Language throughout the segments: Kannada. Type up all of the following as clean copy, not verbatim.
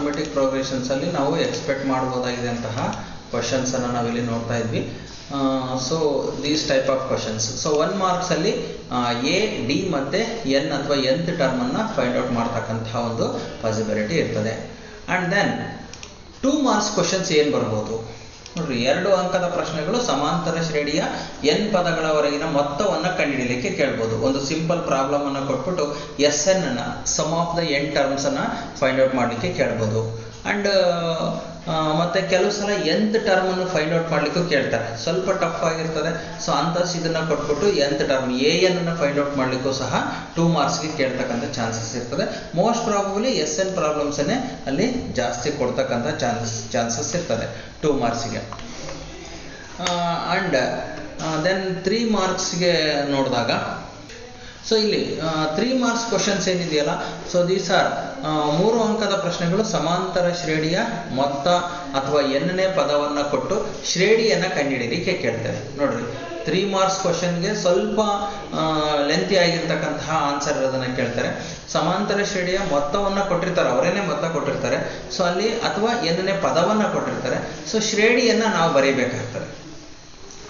ಅರ್ಥಮೆಟಿಕ್ ಪ್ರೋಗ್ರೆಷನ್ಸಲ್ಲಿ ನಾವು ಎಕ್ಸ್ಪೆಕ್ಟ್ ಮಾಡ್ಬೋದಾಗಿದೆ ಅಂತಹ ಕ್ವಶನ್ಸನ್ನು ನಾವಿಲ್ಲಿ ನೋಡ್ತಾ ಇದ್ವಿ. So these type of questions. So 1 ಮಾರ್ಕ್ಸಲ್ಲಿ ಎ ಡಿ ಮತ್ತು ಎನ್ ಅಥವಾ nth ಟರ್ಮನ್ನು ಫೈಂಡ್ ಔಟ್ ಮಾಡ್ತಕ್ಕಂತಹ ಒಂದು ಪಾಸಿಬಿಲಿಟಿ ಇರ್ತದೆ. ಆ್ಯಂಡ್ ದೆನ್ 2 ಮಾರ್ಕ್ಸ್ ಕ್ವಶನ್ಸ್ ಏನು ಬರ್ಬೋದು ನೋಡ್ರಿ, 2 ಅಂಕದ ಪ್ರಶ್ನೆಗಳು ಸಮಾಂತರ ಶ್ರೇಣಿಯ n ಪದಗಳವರೆಗಿನ ಮೊತ್ತವನ್ನು ಕಂಡುಹಿಡಿಯಲಿಕ್ಕೆ ಕೇಳ್ಬೋದು. ಒಂದು ಸಿಂಪಲ್ ಪ್ರಾಬ್ಲಮ್ ಅನ್ನು ಕೊಟ್ಬಿಟ್ಟು SN ಅನ್ನ sum of the n terms ಅನ್ನ ಫೈಂಡ್ ಔಟ್ ಮಾಡಲಿಕ್ಕೆ ಕೇಳ್ಬೋದು. ಅಂಡ್ ಮತ್ತೆ ಕೆಲವು ಸಲ nth ಟರ್ಮ್ ಅನ್ನು ಫೈಂಡ್ ಔಟ್ ಮಾಡ್ಲಿಕ್ಕೂ ಕೇಳ್ತಾರೆ, ಸ್ವಲ್ಪ ಟಫ್ ಆಗಿರ್ತದೆ. ಸೊ ಅಂತಸ್ ಇದನ್ನ ಕೊಟ್ಬಿಟ್ಟು nth ಟರ್ಮ್ AN ಅನ್ನು ಫೈಂಡ್ ಔಟ್ ಮಾಡ್ಲಿಕ್ಕೂ ಸಹ 2 ಮಾರ್ಕ್ಸ್ಗೆ ಕೇಳ್ತಕ್ಕಂಥ ಚಾನ್ಸಸ್ ಇರ್ತದೆ. ಮೋಸ್ಟ್ ಪ್ರಾಬಬಲಿ SN ಪ್ರಾಬ್ಲಮ್ಸನ್ನೇ ಅಲ್ಲಿ ಜಾಸ್ತಿ ಕೊಡ್ತಕ್ಕಂಥ ಚಾನ್ಸಸ್ ಇರ್ತದೆ 2 ಮಾರ್ಕ್ಸ್ಗೆ. ಅಂಡ್ ದೆನ್ 3 ಮಾರ್ಕ್ಸ್ಗೆ ನೋಡಿದಾಗ, ಸೊ ಇಲ್ಲಿ 3 ಮಾರ್ಕ್ಸ್ ಕ್ವಶನ್ಸ್ ಏನಿದೆಯಲ್ಲ, ಸೊ ದೀಸ್ ಆರ್ 3 ಅಂಕದ ಪ್ರಶ್ನೆಗಳು ಸಮಾಂತರ ಶ್ರೇಣಿಯ ಮೊತ್ತ ಅಥವಾ n-ನೇ ಪದವನ್ನು ಕೊಟ್ಟು ಶ್ರೇಣಿಯನ್ನು ಕಂಡುಹಿಡಿಯಲಿಕ್ಕೆ ಕೇಳ್ತಾರೆ. ನೋಡ್ರಿ, 3 ಮಾರ್ಕ್ಸ್ ಕ್ವಶನ್ಗೆ ಸ್ವಲ್ಪ ಲೆಂತಿ ಆಗಿರ್ತಕ್ಕಂತಹ ಆನ್ಸರ್ ಇರೋದನ್ನು ಕೇಳ್ತಾರೆ. ಸಮಾಂತರ ಶ್ರೇಣಿಯ ಮೊತ್ತವನ್ನು ಕೊಟ್ಟಿರ್ತಾರೆ, ಅವರೇನೇ ಮೊತ್ತ ಕೊಟ್ಟಿರ್ತಾರೆ. ಸೊ ಅಲ್ಲಿ ಅಥವಾ n-ನೇ ಪದವನ್ನು ಕೊಟ್ಟಿರ್ತಾರೆ. ಸೊ ಶ್ರೇಣಿಯನ್ನು ನಾವು ಬರೀಬೇಕಾಗ್ತದೆ.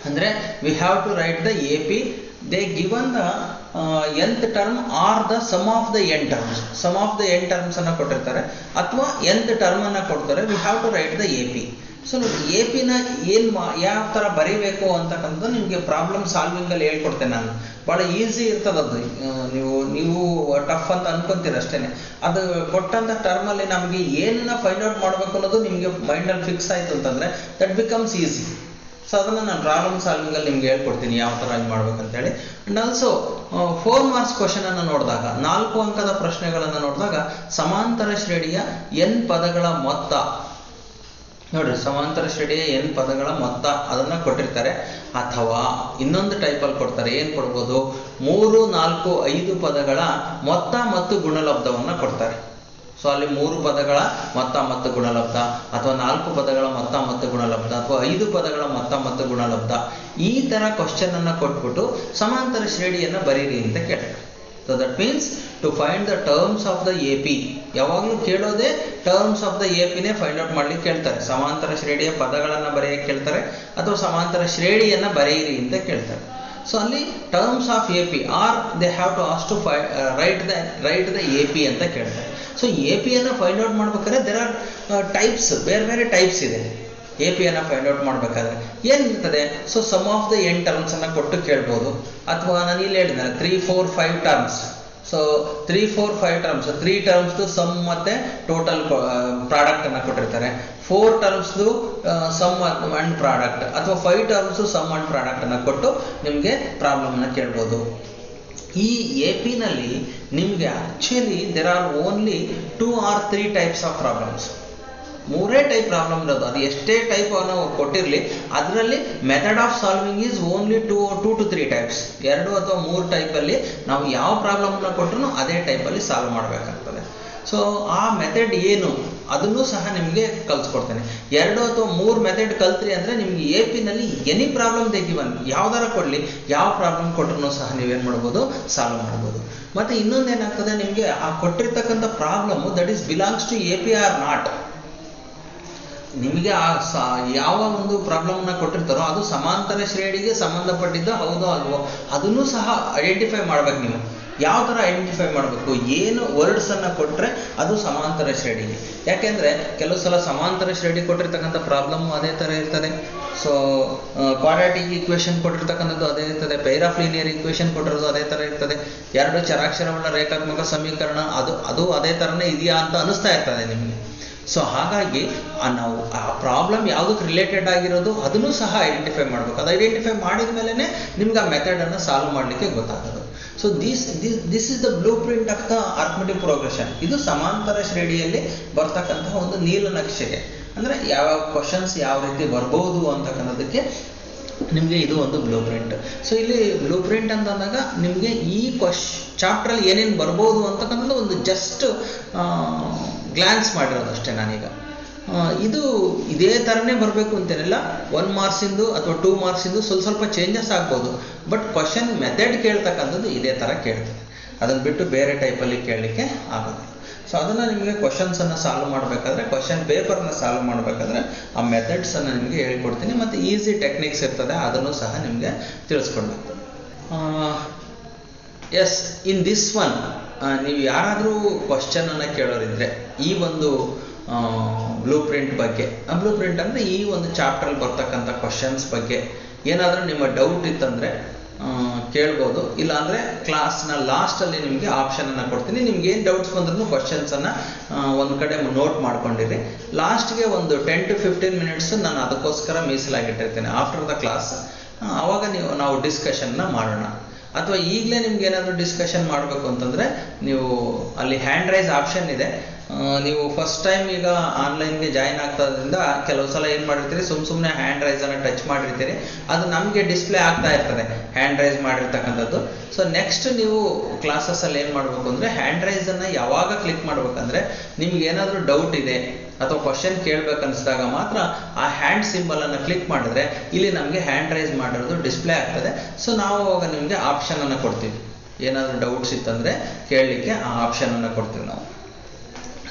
ಅಂದರೆ we have to write the AP. they given the nth term or the sum of the n terms. sum of the n terms ಅನ್ನು ಕೊಟ್ಟಿರ್ತಾರೆ ಅಥವಾ nth ಟರ್ಮ್ ಅನ್ನು ಕೊಡ್ತಾರೆ. we have to write the AP. So ನೋಡಿ, AP ನ ಯಾವ ಥರ ಬರೀಬೇಕು ಅಂತಕ್ಕಂಥದ್ದು ನಿಮಗೆ ಪ್ರಾಬ್ಲಮ್ ಸಾಲ್ವಿಂಗಲ್ಲಿ ಹೇಳ್ಕೊಡ್ತೇನೆ ನಾನು. ಭಾಳ ಈಸಿ ಇರ್ತದದು. ನೀವು ಟಫ್ ಅಂತ ಅನ್ಕೊಂತೀರ ಅಷ್ಟೇ. ಅದು ಕೊಟ್ಟಂಥ ಟರ್ಮಲ್ಲಿ ನಮಗೆ ಏನನ್ನ ಫೈಂಡ್ ಔಟ್ ಮಾಡಬೇಕು ಅನ್ನೋದು ನಿಮಗೆ ಮೈಂಡಲ್ಲಿ ಫಿಕ್ಸ್ ಆಯಿತು ಅಂತಂದರೆ ದಟ್ ಬಿಕಮ್ಸ್ ಈಸಿ. ಸೊ ಅದನ್ನು ನಾನು ಪ್ರಾಬ್ಲಮ್ ಸಾಲ್ವಿಂಗಲ್ಲಿ ನಿಮ್ಗೆ ಹೇಳ್ಕೊಡ್ತೀನಿ ಯಾವ ಥರ ಇದು ಮಾಡ್ಬೇಕಂತೇಳಿ. ಆ್ಯಂಡ್ ಆಲ್ಸೋ 4 ಮಾರ್ಕ್ಸ್ ಕ್ವಶನನ್ನು ನೋಡಿದಾಗ, 4 ಅಂಕದ ಪ್ರಶ್ನೆಗಳನ್ನು ನೋಡಿದಾಗ ಸಮಾಂತರ ಶ್ರೇಣಿಯ n ಪದಗಳ ಮೊತ್ತ ನೋಡ್ರಿ, ಸಮಾಂತರ ಶ್ರೇಣಿಯ n ಪದಗಳ ಮೊತ್ತ ಅದನ್ನು ಕೊಟ್ಟಿರ್ತಾರೆ. ಅಥವಾ ಇನ್ನೊಂದು ಟೈಪಲ್ಲಿ ಕೊಡ್ತಾರೆ. ಏನು ಕೊಡ್ಬೋದು? 3, 4, 5 ಪದಗಳ ಮೊತ್ತ ಮತ್ತು ಗುಣಲಬ್ಧವನ್ನು ಕೊಡ್ತಾರೆ. ಸೊ ಅಲ್ಲಿ 3 ಪದಗಳ ಮೊತ್ತ ಮತ್ತು ಗುಣಲಬ್ಧ, ಅಥವಾ 4 ಪದಗಳ ಮೊತ್ತ ಮತ್ತು ಗುಣಲಬ್ಧ, ಅಥವಾ 5 ಪದಗಳ ಮೊತ್ತ ಮತ್ತು ಗುಣಲಬ್ಧ, ಈ ಥರ ಕ್ವಶನ್ ಅನ್ನು ಕೊಟ್ಬಿಟ್ಟು ಸಮಾಂತರ ಶ್ರೇಣಿಯನ್ನು ಬರೀರಿ ಅಂತ ಕೇಳ್ತಾರೆ. So that means to find the terms of the AP. ಯಾವಾಗಲೂ ಕೇಳೋದೇ ಟರ್ಮ್ಸ್ ಆಫ್ ದ APನೇ ಫೈಂಡ್ ಔಟ್ ಮಾಡ್ಲಿಕ್ಕೆ ಕೇಳ್ತಾರೆ. ಸಮಾಂತರ ಶ್ರೇಣಿಯ ಪದಗಳನ್ನು ಬರೆಯಕ್ಕೆ ಕೇಳ್ತಾರೆ ಅಥವಾ ಸಮಾಂತರ ಶ್ರೇಣಿಯನ್ನು ಬರೆಯಿರಿ ಅಂತ ಕೇಳ್ತಾರೆ. ಸೊ ಅಲ್ಲಿ terms of AP are they have to as to write the AP ಅಂತ ಕೇಳ್ತಾರೆ. ಸೊ APಯನ್ನು ಫೈಂಡ್ ಔಟ್ ಮಾಡ್ಬೇಕಾದ್ರೆ ದೇರ್ ಆರ್ ಟೈಪ್ಸ್, ಬೇರೆ ಬೇರೆ ಟೈಪ್ಸ್ ಇದೆ. APಯನ್ನು ಫೈಂಡ್ ಔಟ್ ಮಾಡಬೇಕಾದ್ರೆ ಏನಿರ್ತದೆ? So sum of the n terms ಅನ್ನು ಕೊಟ್ಟು ಕೇಳ್ಬೋದು. ಅಥವಾ ನಾನು ಇಲ್ಲಿ ಹೇಳಿದ್ನಲ್ಲ 3, 4, 5 ಟರ್ಮ್ಸ್. ಸೊ 3, 4, 5 ಟರ್ಮ್ಸ್, 3 ಟರ್ಮ್ಸ್ದು ಸಮ್ ಮತ್ತೆ ಟೋಟಲ್ ಪ್ರಾಡಕ್ಟ್ ಅನ್ನು ಕೊಟ್ಟಿರ್ತಾರೆ. 4 ಟರ್ಮ್ಸ್ದು ಸಮ್ ಅಂಡ್ ಪ್ರಾಡಕ್ಟ್, ಅಥವಾ 5 ಟರ್ಮ್ಸ್ ಸಮ್ ಅಂಡ್ ಪ್ರಾಡಕ್ಟ್ ಅನ್ನು ಕೊಟ್ಟು ನಿಮಗೆ ಪ್ರಾಬ್ಲಮ್ ಅನ್ನು ಕೇಳ್ಬೋದು. ಈ APನಲ್ಲಿ ನಿಮಗೆ actually there are only 2 or 3 types of problems. 3 type problem ಇರೋದು. ಅದು ಎಷ್ಟೇ ಟೈಪ್ ನಾವು ಕೊಟ್ಟಿರಲಿ, ಅದರಲ್ಲಿ method of solving is only 2 to 3 types. 2 ಅಥವಾ 3 ಟೈಪಲ್ಲಿ ನಾವು ಯಾವ ಪ್ರಾಬ್ಲಮ್ನ ಕೊಟ್ಟರು ಅದೇ ಟೈಪಲ್ಲಿ ಸಾಲ್ವ್ ಮಾಡಬೇಕಾಗ್ತದೆ. ಸೊ ಆ ಮೆಥಡ್ ಏನು ಅದನ್ನು ಸಹ ನಿಮಗೆ ಕಲಿಸ್ಕೊಡ್ತೇನೆ. 2 ಅಥವಾ 3 ಮೆಥಡ್ ಕಲ್ತ್ರಿ ಅಂದರೆ ನಿಮಗೆ APನಲ್ಲಿ ಎನಿ ಪ್ರಾಬ್ಲಮ್ ತೆಗಿವನ್ ಯಾವ್ದಾರ ಕೊಡಲಿ, ಯಾವ ಪ್ರಾಬ್ಲಮ್ ಕೊಟ್ಟರು ಸಹ ನೀವೇನು ಮಾಡ್ಬೋದು? ಸಾಲ್ವ್ ಮಾಡ್ಬೋದು. ಮತ್ತು ಇನ್ನೊಂದೇನಾಗ್ತದೆ, ನಿಮಗೆ ಆ ಕೊಟ್ಟಿರ್ತಕ್ಕಂಥ problem that is belongs to AP or not. ನಿಮಗೆ ಯಾವ ಒಂದು ಪ್ರಾಬ್ಲಮ್ನ ಕೊಟ್ಟಿರ್ತಾರೋ ಅದು ಸಮಾಂತರ ಶ್ರೇಣಿಗೆ ಸಂಬಂಧಪಟ್ಟಿದ್ದು ಹೌದೋ ಅಲ್ವೋ ಅದನ್ನು ಸಹ ಐಡೆಂಟಿಫೈ ಮಾಡ್ಬೇಕು. ನೀವು ಯಾವ ಥರ ಐಡೆಂಟಿಫೈ ಮಾಡಬೇಕು? ಏನು ವರ್ಡ್ಸನ್ನು ಕೊಟ್ಟರೆ ಅದು ಸಮಾಂತರ ಶ್ರೇಣಿಗೆ. ಯಾಕೆಂದರೆ ಕೆಲವು ಸಲ ಸಮಾಂತರ ಶ್ರೇಣಿ ಕೊಟ್ಟಿರ್ತಕ್ಕಂಥ ಪ್ರಾಬ್ಲಮ್ಮು ಅದೇ ಥರ ಇರ್ತದೆ. ಸೊ ಕ್ವಾಡ್ರಾಟಿಕ್ ಈಕ್ವೇಷನ್ ಕೊಟ್ಟಿರ್ತಕ್ಕಂಥದ್ದು ಅದೇ ಇರ್ತದೆ. ಪೇರ್ ಆಫ್ ಲೀನಿಯರ್ ಈಕ್ವೇಷನ್ ಕೊಟ್ಟಿರೋದು ಅದೇ ಥರ ಇರ್ತದೆ. 2 ಚರಾಕ್ಷರವುಳ್ಳ ರೇಖಾತ್ಮಕ ಸಮೀಕರಣ ಅದು ಅದೇ ಥರನೇ ಇದೆಯಾ ಅಂತ ಅನಿಸ್ತಾ ಇರ್ತದೆ ನಿಮಗೆ. ಸೊ ಹಾಗಾಗಿ ನಾವು ಆ ಪ್ರಾಬ್ಲಮ್ ಯಾವುದಕ್ಕೆ ರಿಲೇಟೆಡ್ ಆಗಿರೋದು ಅದನ್ನು ಸಹ ಐಡೆಂಟಿಫೈ ಮಾಡಬೇಕು. ಅದು ಐಡೆಂಟಿಫೈ ಮಾಡಿದ ಮೇಲೇ ನಿಮ್ಗೆ ಆ ಮೆಥಡನ್ನು ಸಾಲ್ವ್ ಮಾಡಲಿಕ್ಕೆ ಗೊತ್ತಾಗೋದು. So this is the blue print of the arithmetic progression. ಇದು ಸಮಾಂತರ ಶ್ರೇಣಿಯಲ್ಲಿ ಬರ್ತಕ್ಕಂತಹ ಒಂದು ನೀಲನಕ್ಷೆಗೆ, ಅಂದರೆ ಯಾವ ಕ್ವಶನ್ಸ್ ಯಾವ ರೀತಿ ಬರ್ಬೋದು ಅಂತಕ್ಕಂಥದ್ದಕ್ಕೆ ನಿಮಗೆ ಇದು ಒಂದು ಬ್ಲೂ ಪ್ರಿಂಟ್. ಸೊ ಇಲ್ಲಿ ಬ್ಲೂ ಪ್ರಿಂಟ್ ಅಂತಂದಾಗ ನಿಮಗೆ ಈ ಚಾಪ್ಟ್ರಲ್ಲಿ ಏನೇನು ಬರ್ಬೋದು ಅಂತಕ್ಕಂಥದ್ದು ಒಂದು ಜಸ್ಟ್ ಗ್ಲಾನ್ಸ್ ಮಾಡಿರೋದಷ್ಟೇ ನಾನೀಗ. ಇದು ಇದೇ ಥರನೇ ಬರಬೇಕು ಅಂತೇನಿಲ್ಲ. 1 ಮಾರ್ಕ್ಸಿಂದು ಅಥವಾ 2 ಮಾರ್ಕ್ಸಿಂದು ಸ್ವಲ್ಪ ಚೇಂಜಸ್ ಆಗ್ಬೋದು. ಬಟ್ ಕ್ವಶನ್ ಮೆಥಡ್ ಕೇಳ್ತಕ್ಕಂಥದ್ದು ಇದೇ ಥರ ಕೇಳ್ತದೆ. ಅದನ್ನು ಬಿಟ್ಟು ಬೇರೆ ಟೈಪಲ್ಲಿ ಕೇಳಲಿಕ್ಕೆ ಆಗೋದು. ಸೊ ಅದನ್ನು ನಿಮಗೆ ಕ್ವಶನ್ಸನ್ನು ಸಾಲ್ವ್ ಮಾಡಬೇಕಾದ್ರೆ, ಕ್ವಶನ್ ಪೇಪರ್ನ ಸಾಲ್ವ್ ಮಾಡಬೇಕಾದ್ರೆ ಆ ಮೆಥಡ್ಸನ್ನು ನಿಮಗೆ ಹೇಳ್ಕೊಡ್ತೀನಿ. ಮತ್ತು ಈಸಿ ಟೆಕ್ನಿಕ್ಸ್ ಇರ್ತದೆ, ಅದನ್ನು ಸಹ ನಿಮಗೆ ತಿಳಿಸ್ಕೊಡ್ಬೇಕು. ಎಸ್, ಇನ್ ದಿಸ್ ಒನ್ ನೀವು ಯಾರಾದರೂ ಕ್ವಶನನ್ನು ಕೇಳೋರಿದ್ರೆ ಈ ಒಂದು ಬ್ಲೂ ಪ್ರಿಂಟ್ ಬಗ್ಗೆ, ಬ್ಲೂ ಪ್ರಿಂಟ್ ಅಂದರೆ ಈ ಒಂದು ಚಾಪ್ಟ್ರಲ್ಲಿ ಬರ್ತಕ್ಕಂಥ ಕ್ವಶನ್ಸ್ ಬಗ್ಗೆ ಏನಾದರೂ ನಿಮ್ಮ ಡೌಟ್ ಇತ್ತಂದರೆ ಕೇಳ್ಬೋದು. ಇಲ್ಲಾಂದರೆ ಕ್ಲಾಸ್ನ ಲಾಸ್ಟಲ್ಲಿ ನಿಮಗೆ ಆಪ್ಷನನ್ನು ಕೊಡ್ತೀನಿ. ನಿಮ್ಗೆ ಏನು ಡೌಟ್ಸ್ ಬಂದ್ರೂ ಕ್ವಶನ್ಸನ್ನು ಒಂದು ಕಡೆ ನೋಟ್ ಮಾಡ್ಕೊಂಡಿರಿ. ಲಾಸ್ಟ್ಗೆ ಒಂದು 10 to 15 ಮಿನಿಟ್ಸ್ ನಾನು ಅದಕ್ಕೋಸ್ಕರ ಮೀಸಲಾಗಿಟ್ಟಿರ್ತೇನೆ ಆಫ್ಟರ್ ದ ಕ್ಲಾಸ್. ಆವಾಗ ನಾವು ಡಿಸ್ಕಷನ್ನ ಮಾಡೋಣ. ಅಥವಾ ಈಗಲೇ ನಿಮ್ಗೆ ಏನಾದರೂ ಡಿಸ್ಕಷನ್ ಮಾಡಬೇಕು ಅಂತಂದರೆ ನೀವು ಅಲ್ಲಿ ಹ್ಯಾಂಡ್ ರೈಸ್ ಆಪ್ಷನ್ ಇದೆ. ನೀವು ಫಸ್ಟ್ ಟೈಮ್ ಈಗ ಆನ್ಲೈನ್ಗೆ ಜಾಯಿನ್ ಆಗ್ತಾದ್ರಿಂದ ಕೆಲವು ಸಲ ಏನು ಮಾಡಿರ್ತೀರಿ, ಸುಮ್ಮನೆ ಹ್ಯಾಂಡ್ ರೈಸನ್ನು ಟಚ್ ಮಾಡಿರ್ತೀರಿ, ಅದು ನಮಗೆ ಡಿಸ್ಪ್ಲೇ ಆಗ್ತಾ ಇರ್ತದೆ ಹ್ಯಾಂಡ್ ರೈಸ್ ಮಾಡಿರ್ತಕ್ಕಂಥದ್ದು. ಸೊ ನೆಕ್ಸ್ಟ್ ನೀವು ಕ್ಲಾಸಸ್ಸಲ್ಲಿ ಏನು ಮಾಡಬೇಕು ಅಂದರೆ ಹ್ಯಾಂಡ್ ರೈಸನ್ನು ಯಾವಾಗ ಕ್ಲಿಕ್ ಮಾಡ್ಬೇಕಂದ್ರೆ ನಿಮ್ಗೆ ಏನಾದರೂ ಡೌಟ್ ಇದೆ ಅಥವಾ ಕ್ವಶನ್ ಕೇಳಬೇಕನ್ನಿಸಿದಾಗ ಮಾತ್ರ ಆ ಹ್ಯಾಂಡ್ ಸಿಂಬಲನ್ನು ಕ್ಲಿಕ್ ಮಾಡಿದ್ರೆ ಇಲ್ಲಿ ನಮಗೆ ಹ್ಯಾಂಡ್ ರೈಸ್ ಮಾಡಿರೋದು ಡಿಸ್ಪ್ಲೇ ಆಗ್ತದೆ. ಸೊ ನಾವು ಅವಾಗ ನಿಮಗೆ ಆಪ್ಷನನ್ನು ಕೊಡ್ತೀವಿ. ಏನಾದರೂ ಡೌಟ್ಸ್ ಇತ್ತಂದರೆ ಕೇಳಲಿಕ್ಕೆ ಆ ಆಪ್ಷನನ್ನು ಕೊಡ್ತೀವಿ ನಾವು.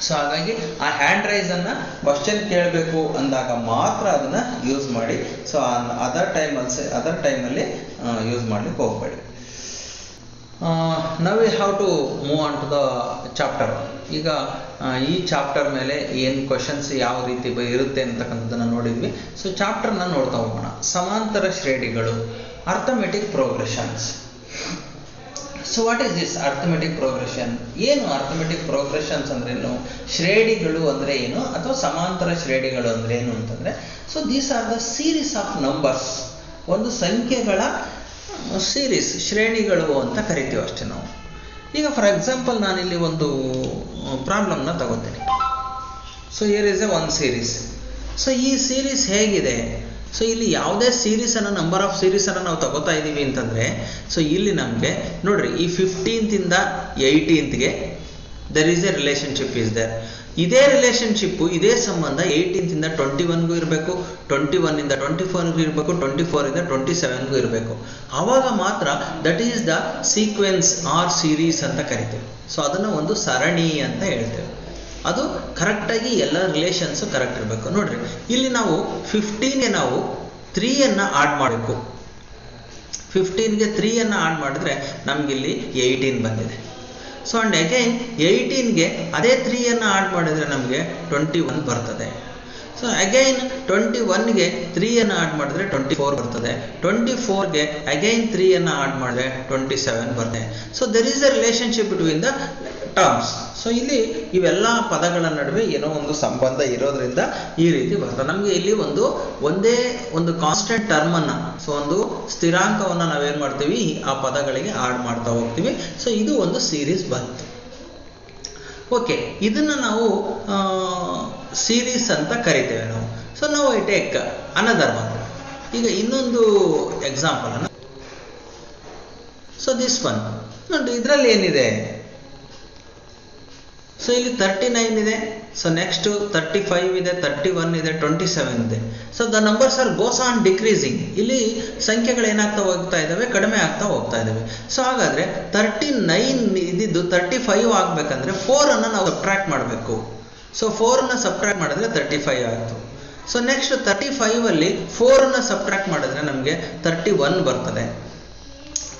ಸೊ ಹಾಗಾಗಿ ಆ ಹ್ಯಾಂಡ್ ರೈಸನ್ನು ಕ್ವಶನ್ ಕೇಳಬೇಕು ಅಂದಾಗ ಮಾತ್ರ ಅದನ್ನು ಯೂಸ್ ಮಾಡಿ. ಸೊ ಅದರ್ ಟೈಮಲ್ಲಿ ಯೂಸ್ ಮಾಡಲಿಕ್ಕೆ ಹೋಗಬೇಡಿ. Now we have to move on to the chapter. ಈಗ ಈ ಚಾಪ್ಟರ್ ಮೇಲೆ ಏನು ಕ್ವಶನ್ಸ್ ಯಾವ ರೀತಿ ಇರುತ್ತೆ ಅಂತಕ್ಕಂಥದ್ದನ್ನು ನೋಡಿದ್ವಿ. ಸೊ ಚಾಪ್ಟರ್ನ ನೋಡ್ತಾ ಹೋಗೋಣ. ಸಮಾಂತರ ಶ್ರೇಣಿಗಳು, arithmetic progressions. So what is this arithmetic progression? ಏನು ಅರ್ಥಮೆಟಿಕ್ ಪ್ರೋಗ್ರೆಷನ್ಸ್ ಅಂದ್ರೇನು, ಶ್ರೇಣಿಗಳು ಅಂದರೆ ಏನು, ಅಥವಾ ಸಮಾಂತರ ಶ್ರೇಣಿಗಳು ಅಂದರೆ ಏನು ಅಂತಂದರೆ, so these are the series of numbers. ಒಂದು ಸಂಖ್ಯೆಗಳ ಸೀರೀಸ್, ಶ್ರೇಣಿಗಳು ಅಂತ ಕರಿತೀವಿ ಅಷ್ಟೇ ನಾವು. ಈಗ ಫಾರ್ ಎಕ್ಸಾಂಪಲ್ ನಾನಿಲ್ಲಿ ಒಂದು ಪ್ರಾಬ್ಲಮ್ನ ತಗೋತೀನಿ. So here is A one series. So ಈ ಸೀರೀಸ್ ಹೇಗಿದೆ, ಸೊ ಇಲ್ಲಿ ಯಾವುದೇ ಸೀರೀಸನ್ನು, ನಂಬರ್ ಆಫ್ ಸೀರೀಸನ್ನು ನಾವು ತಗೋತಾ ಇದ್ದೀವಿ ಅಂತಂದರೆ, ಸೊ ಇಲ್ಲಿ ನಮಗೆ ನೋಡ್ರಿ, ಈ 15th ಇಂದ 18th there is a relationship is there. ಇದೇ ರಿಲೇಷನ್ಶಿಪ್ಪು, ಇದೇ ಸಂಬಂಧ 18th ಇಂದ 21ಗೂ ಇರಬೇಕು, 21 ಇಂದ 24ಗೂ ಇರಬೇಕು, 24 ಇಂದ 27ಗೂ ಇರಬೇಕು. ಆವಾಗ ಮಾತ್ರ that is the sequence or series ಅಂತ ಕರಿತೇವೆ. ಸೊ ಅದನ್ನು ಒಂದು ಸರಣಿ ಅಂತ ಹೇಳ್ತೇವೆ. ಅದು ಕರೆಕ್ಟಾಗಿ ಎಲ್ಲ ರಿಲೇಷನ್ಸು ಕರೆಕ್ಟ್ ಇರಬೇಕು. ನೋಡ್ರಿ, ಇಲ್ಲಿ ನಾವು 15ಗೆ ನಾವು 3ಯನ್ನು ಆಡ್ ಮಾಡಬೇಕು. 15ಗೆ 3ಯನ್ನು ಆಡ್ ಮಾಡಿದ್ರೆ ನಮಗಿಲ್ಲಿ 18 ಬಂದಿದೆ. ಸೊ ಅಂಡ್ ಅಗೈನ್ 18ಗೆ ಅದೇ 3ಯನ್ನು ಆಡ್ ಮಾಡಿದರೆ ನಮಗೆ 21 ಬರ್ತದೆ. ಸೊ ಅಗೈನ್ 21ಗೆ 3ಯನ್ನು ಆಡ್ ಮಾಡಿದ್ರೆ 24 ಬರ್ತದೆ. 24ಗೆ ಅಗೈನ್ 3ಯನ್ನು ಆಡ್ ಮಾಡಿದ್ರೆ 27 ಬರ್ತದೆ. So there is a relationship between the terms. So ಇಲ್ಲಿ ಇವೆಲ್ಲ ಪದಗಳ ನಡುವೆ ಏನೋ ಒಂದು ಸಂಬಂಧ ಇರೋದ್ರಿಂದ ಈ ರೀತಿ ಬರ್ತದೆ. ನಮಗೆ ಇಲ್ಲಿ ಒಂದೇ ಒಂದು ಕಾನ್ಸ್ಟೆಂಟ್ ಟರ್ಮನ್ನು, ಸೊ ಒಂದು ಸ್ಥಿರಾಂಕವನ್ನು ನಾವೇನು ಮಾಡ್ತೀವಿ, ಆ ಪದಗಳಿಗೆ ಆಡ್ ಮಾಡ್ತಾ ಹೋಗ್ತೀವಿ. ಸೊ ಇದು ಒಂದು ಸೀರೀಸ್ ಬಂತು. ಓಕೆ, ಇದನ್ನು ನಾವು ಸೀರೀಸ್ ಅಂತ ಕರಿತೇವೆ ನಾವು. ಸೊ ನಾವು ಐ ಟೇಕ್ ಅನದರ್ ಒನ್. ಈಗ ಇನ್ನೊಂದು ಎಕ್ಸಾಂಪಲ್. ಸೊ ದಿಸ್ ಒನ್ ನೋಡಿ, ಇದರಲ್ಲಿ ಏನಿದೆ, ಸೊ ಇಲ್ಲಿ 39 ಇದೆ. ಸೊ ನೆಕ್ಸ್ಟ್ 35 ಇದೆ, 31 ಇದೆ, 27 ಇದೆ. So the numbers are goes on decreasing. ಇಲ್ಲಿ ಸಂಖ್ಯೆಗಳು ಏನಾಗ್ತಾ ಹೋಗ್ತಾ ಇದ್ದಾವೆ, ಕಡಿಮೆ ಆಗ್ತಾ ಹೋಗ್ತಾ ಇದ್ದಾವೆ. ಸೊ ಹಾಗಾದರೆ 39 ಇದ್ದಿದ್ದು 35 ಆಗಬೇಕಂದ್ರೆ 4ಅನ್ನು ನಾವು ಸಬ್ಟ್ರಾಕ್ಟ್ ಮಾಡಬೇಕು. ಸೊ 4ಅನ್ನು ಸಬ್ಟ್ರಾಕ್ಟ್ ಮಾಡಿದ್ರೆ 35 ಆಯಿತು. ಸೊ ನೆಕ್ಸ್ಟ್ 35ಅಲ್ಲಿ 4ಅನ್ನು ಸಬ್ಟ್ರಾಕ್ಟ್ ಮಾಡಿದ್ರೆ ನಮಗೆ 31 ಬರ್ತದೆ.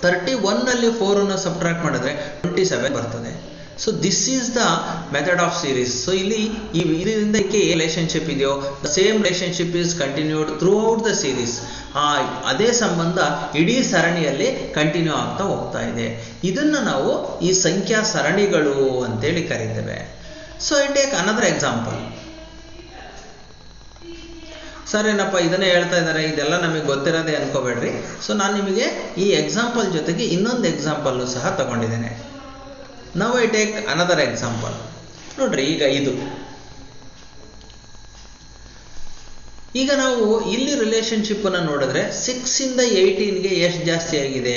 31ಅಲ್ಲಿ 4ಅನ್ನು ಸಬ್ಟ್ರಾಕ್ಟ್ ಮಾಡಿದ್ರೆ 27 ಬರ್ತದೆ. So this is the method of series. So ಇಲ್ಲಿ ಇದರಿಂದ ರಿಲೇಷನ್ಶಿಪ್ ಇದೆಯೋ, the same relationship is continued through out the series. ಅದೇ ಸಂಬಂಧ ಇಡೀ ಸರಣಿಯಲ್ಲಿ ಕಂಟಿನ್ಯೂ ಆಗ್ತಾ ಹೋಗ್ತಾ ಇದೆ. ಇದನ್ನು ನಾವು ಈ ಸಂಖ್ಯಾ ಸರಣಿಗಳು ಅಂತೇಳಿ ಕರೀತೇವೆ. So I take another example. Sir ಏನಪ್ಪ ಇದನ್ನೇ ಹೇಳ್ತಾ ಇದ್ದಾರೆ, ಇದೆಲ್ಲ ನಮಗೆ ಗೊತ್ತಿರೋದೇ ಅನ್ಕೋಬೇಡ್ರಿ. ಸೊ ನಾನು ನಿಮಗೆ ಈ ಎಕ್ಸಾಂಪಲ್ ಜೊತೆಗೆ ಇನ್ನೊಂದು ಎಕ್ಸಾಂಪಲ್ಲು ಸಹ ತಗೊಂಡಿದ್ದೇನೆ. Now I take another example. ನೋಡ್ರಿ, ಈಗ ನಾವು ಇಲ್ಲಿ ರಿಲೇಷನ್ಶಿಪ್ಪನ್ನು ನೋಡಿದ್ರೆ 6 ಇಂದ 18ಗೆ ಎಷ್ಟು ಜಾಸ್ತಿ ಆಗಿದೆ,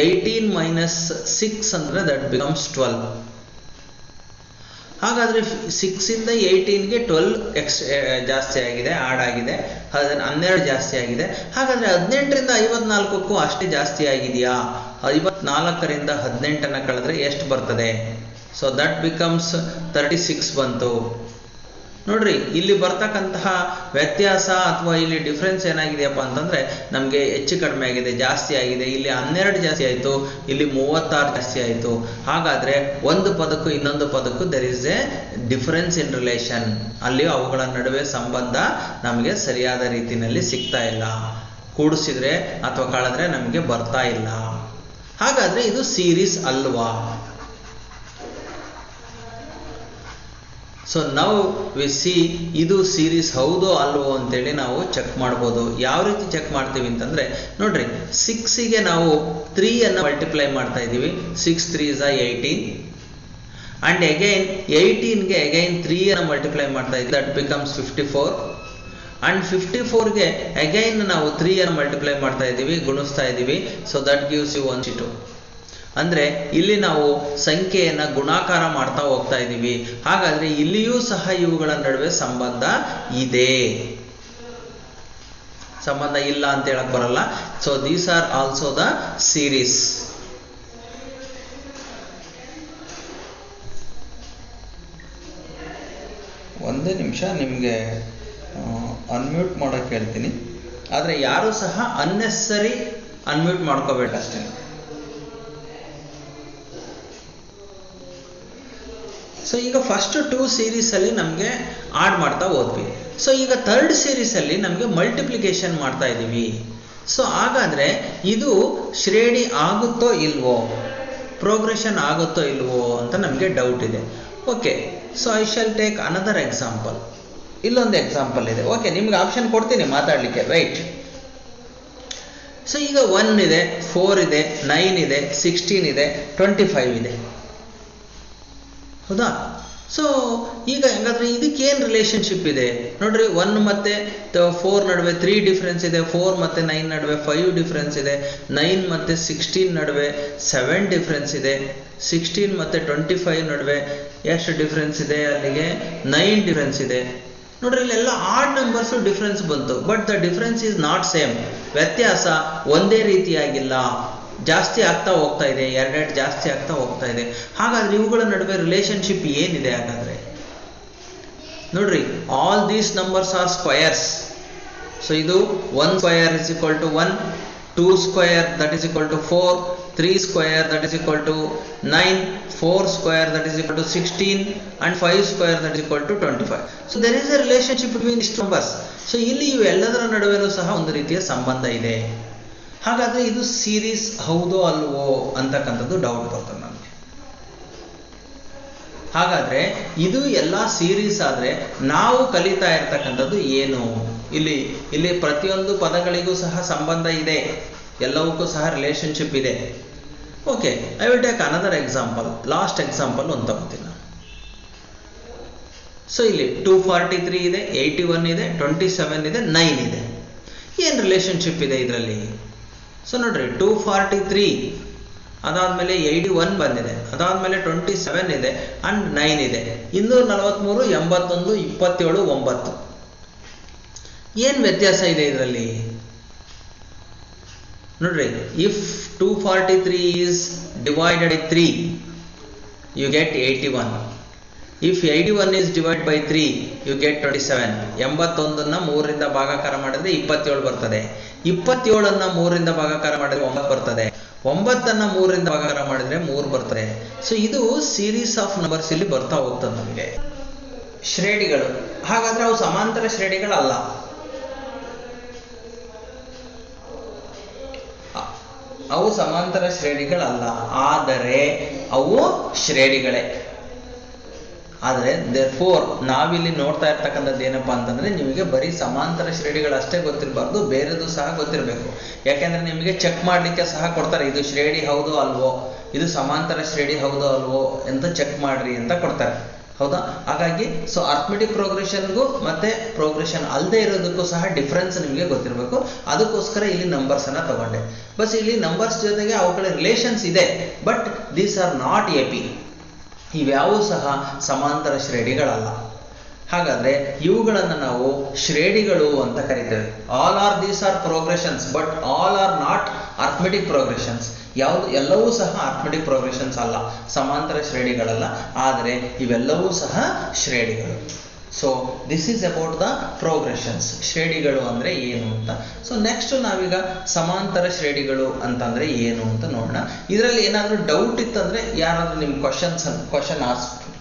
18 ಮೈನಸ್ 6 ಅಂದರೆ ದಟ್ ಬಿಕಮ್ಸ್ 12. ಹಾಗಾದರೆ 6 ಇಂದ 18ಗೆ 12 ಜಾಸ್ತಿ ಆಗಿದೆ, ಆಡ್ ಆಗಿದೆ. 12 ಜಾಸ್ತಿ ಆಗಿದೆ. ಹಾಗಾದರೆ 18ರಿಂದ 54ಕ್ಕೂ ಅಷ್ಟೇ ಜಾಸ್ತಿ ಆಗಿದೆಯಾ? 54ರಿಂದ 18ನ್ನು ಕಳೆದ್ರೆ ಎಷ್ಟು ಬರ್ತದೆ? ಸೊ ದಟ್ ಬಿಕಮ್ಸ್ 36 ಬಂತು. ನೋಡ್ರಿ ಇಲ್ಲಿ ಬರ್ತಕ್ಕಂತಹ ವ್ಯತ್ಯಾಸ ಅಥವಾ ಇಲ್ಲಿ ಡಿಫ್ರೆನ್ಸ್ ಏನಾಗಿದೆಯಪ್ಪ ಅಂತಂದ್ರೆ ನಮಗೆ ಹೆಚ್ಚು ಕಡಿಮೆ ಆಗಿದೆ, ಜಾಸ್ತಿ ಆಗಿದೆ. ಇಲ್ಲಿ 12 ಜಾಸ್ತಿ ಆಯಿತು, ಇಲ್ಲಿ 36 ಜಾಸ್ತಿ ಆಯಿತು. ಹಾಗಾದ್ರೆ ಒಂದು ಪದಕ್ಕೂ ಇನ್ನೊಂದು ಪದಕ್ಕೂ there is a difference in relation. ಅಲ್ಲಿ ಅವುಗಳ ನಡುವೆ ಸಂಬಂಧ ನಮಗೆ ಸರಿಯಾದ ರೀತಿಯಲ್ಲಿ ಸಿಗ್ತಾ ಇಲ್ಲ. ಕೂಡಿಸಿದ್ರೆ ಅಥವಾ ಕಳೆದ್ರೆ ನಮಗೆ ಬರ್ತಾ ಇಲ್ಲ. ಹಾಗಾದ್ರೆ ಇದು ಸೀರೀಸ್ ಅಲ್ವಾ? ಸೊ ನಾವು ವಿ ಸಿ ಇದು ಸೀರೀಸ್ ಹೌದೋ ಅಲ್ವೋ ಅಂತೇಳಿ ನಾವು ಚೆಕ್ ಮಾಡ್ಬೋದು. ಯಾವ ರೀತಿ ಚೆಕ್ ಮಾಡ್ತೀವಿ ಅಂತಂದ್ರೆ ನೋಡ್ರಿ, 6ಗೆ ನಾವು 3 ಮಲ್ಟಿಪ್ಲೈ ಮಾಡ್ತಾ ಇದ್ದೀವಿ. 6 3s are 18 ಅಂಡ್ ಅಗೈನ್ 18ಗೆ ಅಗೈನ್ 3 ಮಲ್ಟಿಪ್ಲೈ ಮಾಡ್ತಾ ಇದ್ದೀವಿ. ದಟ್ ಬಿಕಮ್ಸ್ 54 ಅಂಡ್ 54ಗೆ ಅಗೈನ್ ನಾವು 3 ಮಲ್ಟಿಪ್ಲೈ ಮಾಡ್ತಾ ಇದ್ದೀವಿ, ಗುಣಿಸ್ತಾ ಇದ್ದೀವಿ. So that gives you 1/2. ಅಂದ್ರೆ ಇಲ್ಲಿ ನಾವು ಸಂಖ್ಯೆಯನ್ನ ಗುಣಾಕಾರ ಮಾಡ್ತಾ ಹೋಗ್ತಾ ಇದ್ದೀವಿ. ಹಾಗಾದ್ರೆ ಇಲ್ಲಿಯೂ ಸಹ ಇವುಗಳ ನಡುವೆ ಸಂಬಂಧ ಇದೆ, ಸಂಬಂಧ ಇಲ್ಲ ಅಂತ ಹೇಳಕ್ ಬರಲ್ಲ. So these are also the series. ಒಂದೇ ನಿಮಿಷ ನಿಮಗೆ ಅನ್ಮ್ಯೂಟ್ ಮಾಡೋಕೆ ಹೇಳ್ತೀನಿ, ಆದರೆ ಯಾರು ಸಹ ಅನ್ನೆಸರಿ ಅನ್ಮ್ಯೂಟ್ ಮಾಡ್ಕೋಬೇಕಷ್ಟೇ. ಸೊ ಈಗ ಫಸ್ಟ್ 2 ಸೀರೀಸಲ್ಲಿ ನಮಗೆ ಆಡ್ ಮಾಡ್ತಾ ಹೋದ್ವಿ. ಸೊ ಈಗ 3rd ಸೀರೀಸಲ್ಲಿ ನಮಗೆ ಮಲ್ಟಿಪ್ಲಿಕೇಶನ್ ಮಾಡ್ತಾ ಇದ್ದೀವಿ. ಸೊ ಹಾಗಾದರೆ ಇದು ಶ್ರೇಣಿ ಆಗುತ್ತೋ ಇಲ್ವೋ, ಪ್ರೋಗ್ರೆಷನ್ ಆಗುತ್ತೋ ಇಲ್ವೋ ಅಂತ ನಮಗೆ ಡೌಟ್ ಇದೆ. Okay, so I shall take another example. ಇಲ್ಲೊಂದು ಎಕ್ಸಾಂಪಲ್ ಇದೆ. ಓಕೆ, ನಿಮ್ಗೆ ಆಪ್ಷನ್ ಕೊಡ್ತೀನಿ ಮಾತಾಡಲಿಕ್ಕೆ, ರೈಟ್? ಸೊ ಈಗ 1 ಇದೆ, 4 ಇದೆ, 9 ಇದೆ, 16 ಇದೆ, 25 ಇದೆ. ಹೌದಾ? ಸೊ ಈಗ ಹೆಂಗಾದ್ರೆ ಇದಕ್ಕೇನು ರಿಲೇಷನ್ಶಿಪ್ ಇದೆ ನೋಡ್ರಿ. 1 ಮತ್ತೆ 4 ನಡುವೆ 3 ಡಿಫ್ರೆನ್ಸ್ ಇದೆ, 4 ಮತ್ತೆ 9 ನಡುವೆ 5 ಡಿಫ್ರೆನ್ಸ್ ಇದೆ, 9 ಮತ್ತೆ 16 ನಡುವೆ 7 ಡಿಫ್ರೆನ್ಸ್ ಇದೆ, 16 ಮತ್ತೆ 25 ನಡುವೆ ಎಷ್ಟು ಡಿಫ್ರೆನ್ಸ್ ಇದೆ? ಅಲ್ಲಿಗೆ 9 ಡಿಫ್ರೆನ್ಸ್ ಇದೆ. ನೋಡ್ರಿ, ಇಲ್ಲೆಲ್ಲ ಆಡ್ ನಂಬರ್ಸು ಡಿಫ್ರೆನ್ಸ್ ಬಂತು, but the difference is not same. ವ್ಯತ್ಯಾಸ ಒಂದೇ ರೀತಿಯಾಗಿಲ್ಲ, ಜಾಸ್ತಿ ಆಗ್ತಾ ಹೋಗ್ತಾ ಇದೆ, 2 ಜಾಸ್ತಿ ಆಗ್ತಾ ಹೋಗ್ತಾ ಇದೆ. ಹಾಗಾದ್ರೆ ಇವುಗಳ ನಡುವೆ ರಿಲೇಶನ್ಶಿಪ್ ಏನಿದೆ? ಹಾಗಾದ್ರೆ ನೋಡ್ರಿ, all these numbers are squares. So ಇದು 1 square is equal to 1, 2 square that is equal to 4, 3 square that is equal to 9, 4 square that is equal to 16 and 5 square that is equal to 25. So there is a relationship between this numbers. So ಇಲ್ಲಿ ಇವೆಲ್ಲದರ ನಡುವೆನೂ ಸಹ ಒಂದು ರೀತಿಯ ಸಂಬಂಧ ಇದೆ. ಹಾಗಾದ್ರೆ ಇದು ಸೀರೀಸ್ ಹೌದೋ ಅಲ್ವೋ ಅಂತಕ್ಕಂಥದ್ದು ಡೌಟ್ ಬರ್ತದೆ ನಮಗೆ. ಹಾಗಾದ್ರೆ ಇದು ಎಲ್ಲ ಸೀರೀಸ್ ಆದ್ರೆ ನಾವು ಕಲಿತಾ ಇರ್ತಕ್ಕಂಥದ್ದು ಏನು? ಇಲ್ಲಿ ಪ್ರತಿಯೊಂದು ಪದಗಳಿಗೂ ಸಹ ಸಂಬಂಧ ಇದೆ, ಎಲ್ಲವಕ್ಕೂ ಸಹ ರಿಲೇಶನ್ಶಿಪ್ ಇದೆ. Okay, I will take another example. Last example ಒಂದು ತಗೋತೀನಿ ನಾನು. ಸೊ ಇಲ್ಲಿ 243 ಇದೆ, 81 ಇದೆ, 27 ಇದೆ, 9 ಇದೆ. ಏನು ರಿಲೇಶನ್ಶಿಪ್ ಇದೆ ಇದರಲ್ಲಿ? ಸೊ ನೋಡ್ರಿ, 243 ಅದಾದ್ಮೇಲೆ 81 ಬಂದಿದೆ, ಅದಾದ್ಮೇಲೆ 27 ಇದೆ ಅಂಡ್ 9 ಇದೆ. 243, 81, 27, 9. ಏನ್ ವ್ಯತ್ಯಾಸ ಇದೆ ಇದರಲ್ಲಿ? ನೋಡ್ರಿ, if 243 is divided by 3 you get 81. If 81 is divided by 3 you get 27. 81ನ್ನ 3ರಿಂದ ಭಾಗಾಕಾರ ಮಾಡಿದ್ರೆ 27 ಬರ್ತದೆ. 27ನ್ನ 3ರಿಂದ ಭಾಗಾಕಾರ ಮಾಡಿದ್ರೆ 9 ಬರ್ತದೆ. 9ನ್ನ 3ರಿಂದ ಭಾಗಾಕಾರ ಮಾಡಿದ್ರೆ 3 ಬರ್ತದೆ. ಸೊ ಇದು ಸೀರೀಸ್ ಆಫ್ ನಂಬರ್ಸ್ ಇಲ್ಲಿ ಬರ್ತಾ ಹೋಗ್ತದೆ ನಮಗೆ. ಶ್ರೇಣಿಗಳು, ಹಾಗಾದ್ರೆ ಅವು ಸಮಾಂತರ ಶ್ರೇಣಿಗಳಲ್ಲ. ಅವು ಸಮಾಂತರ ಶ್ರೇಣಿಗಳಲ್ಲ, ಆದರೆ ಅವು ಶ್ರೇಣಿಗಳೇ. ಆದರೆ ದೇರ್ಫೋರ್ ನಾವಿಲ್ಲಿ ನೋಡ್ತಾ ಇರ್ತಕ್ಕಂಥದ್ದು ಏನಪ್ಪಾ ಅಂತಂದ್ರೆ, ನಿಮಗೆ ಬರೀ ಸಮಾಂತರ ಶ್ರೇಣಿಗಳಷ್ಟೇ ಗೊತ್ತಿರಬಾರ್ದು, ಬೇರೆದು ಸಹ ಗೊತ್ತಿರಬೇಕು. ಯಾಕೆಂದ್ರೆ ನಿಮಗೆ ಚೆಕ್ ಮಾಡಲಿಕ್ಕೆ ಸಹ ಕೊಡ್ತಾರೆ, ಇದು ಶ್ರೇಣಿ ಹೌದೋ ಅಲ್ವೋ, ಇದು ಸಮಾಂತರ ಶ್ರೇಣಿ ಹೌದೋ ಅಲ್ವೋ ಅಂತ ಚೆಕ್ ಮಾಡ್ರಿ ಅಂತ ಕೊಡ್ತಾರೆ. ಹೌದಾ? ಹಾಗಾಗಿ ಸೊ ಅರ್ಥಮೆಟಿಕ್ ಪ್ರೋಗ್ರೆಷನ್ಗೂ ಮತ್ತೆ ಪ್ರೋಗ್ರೆಷನ್ ಅಲ್ಲದೆ ಇರೋದಕ್ಕೂ ಸಹ ಡಿಫ್ರೆನ್ಸ್ ನಿಮಗೆ ಗೊತ್ತಿರಬೇಕು. ಅದಕ್ಕೋಸ್ಕರ ಇಲ್ಲಿ ನಂಬರ್ಸ್ ಅನ್ನ ತಗೊಂಡೆ. ಬಸ್ ಇಲ್ಲಿ ನಂಬರ್ಸ್ ಜೊತೆಗೆ ಅವುಗಳ ರಿಲೇಷನ್ಸ್ ಇದೆ, but these are not AP. ಇವ್ಯಾವೂ ಸಹ ಸಮಾಂತರ ಶ್ರೇಣಿಗಳಲ್ಲ. ಹಾಗಾದ್ರೆ ಇವುಗಳನ್ನು ನಾವು ಶ್ರೇಣಿಗಳು ಅಂತ ಕರಿತೇವೆ. All are these are progressions but all are not arithmetic progressions. ಯಾವುದು ಎಲ್ಲವೂ ಸಹ ಅರ್ಥಮೆಟಿಕ್ ಪ್ರೋಗ್ರೆಷನ್ಸ್ ಅಲ್ಲ, ಸಮಾಂತರ ಶ್ರೇಣಿಗಳಲ್ಲ, ಆದರೆ ಇವೆಲ್ಲವೂ ಸಹ ಶ್ರೇಣಿಗಳು. So this is about the progressions. ಶ್ರೇಣಿಗಳು ಅಂದರೆ ಏನು ಅಂತ. ಸೊ ನೆಕ್ಸ್ಟ್ ನಾವೀಗ ಸಮಾಂತರ ಶ್ರೇಣಿಗಳು ಅಂತಂದರೆ ಏನು ಅಂತ ನೋಡೋಣ. ಇದರಲ್ಲಿ ಏನಾದರೂ ಡೌಟ್ ಇತ್ತಂದರೆ ಯಾರಾದರೂ ನಿಮ್ಮ ಕ್ವಶನ್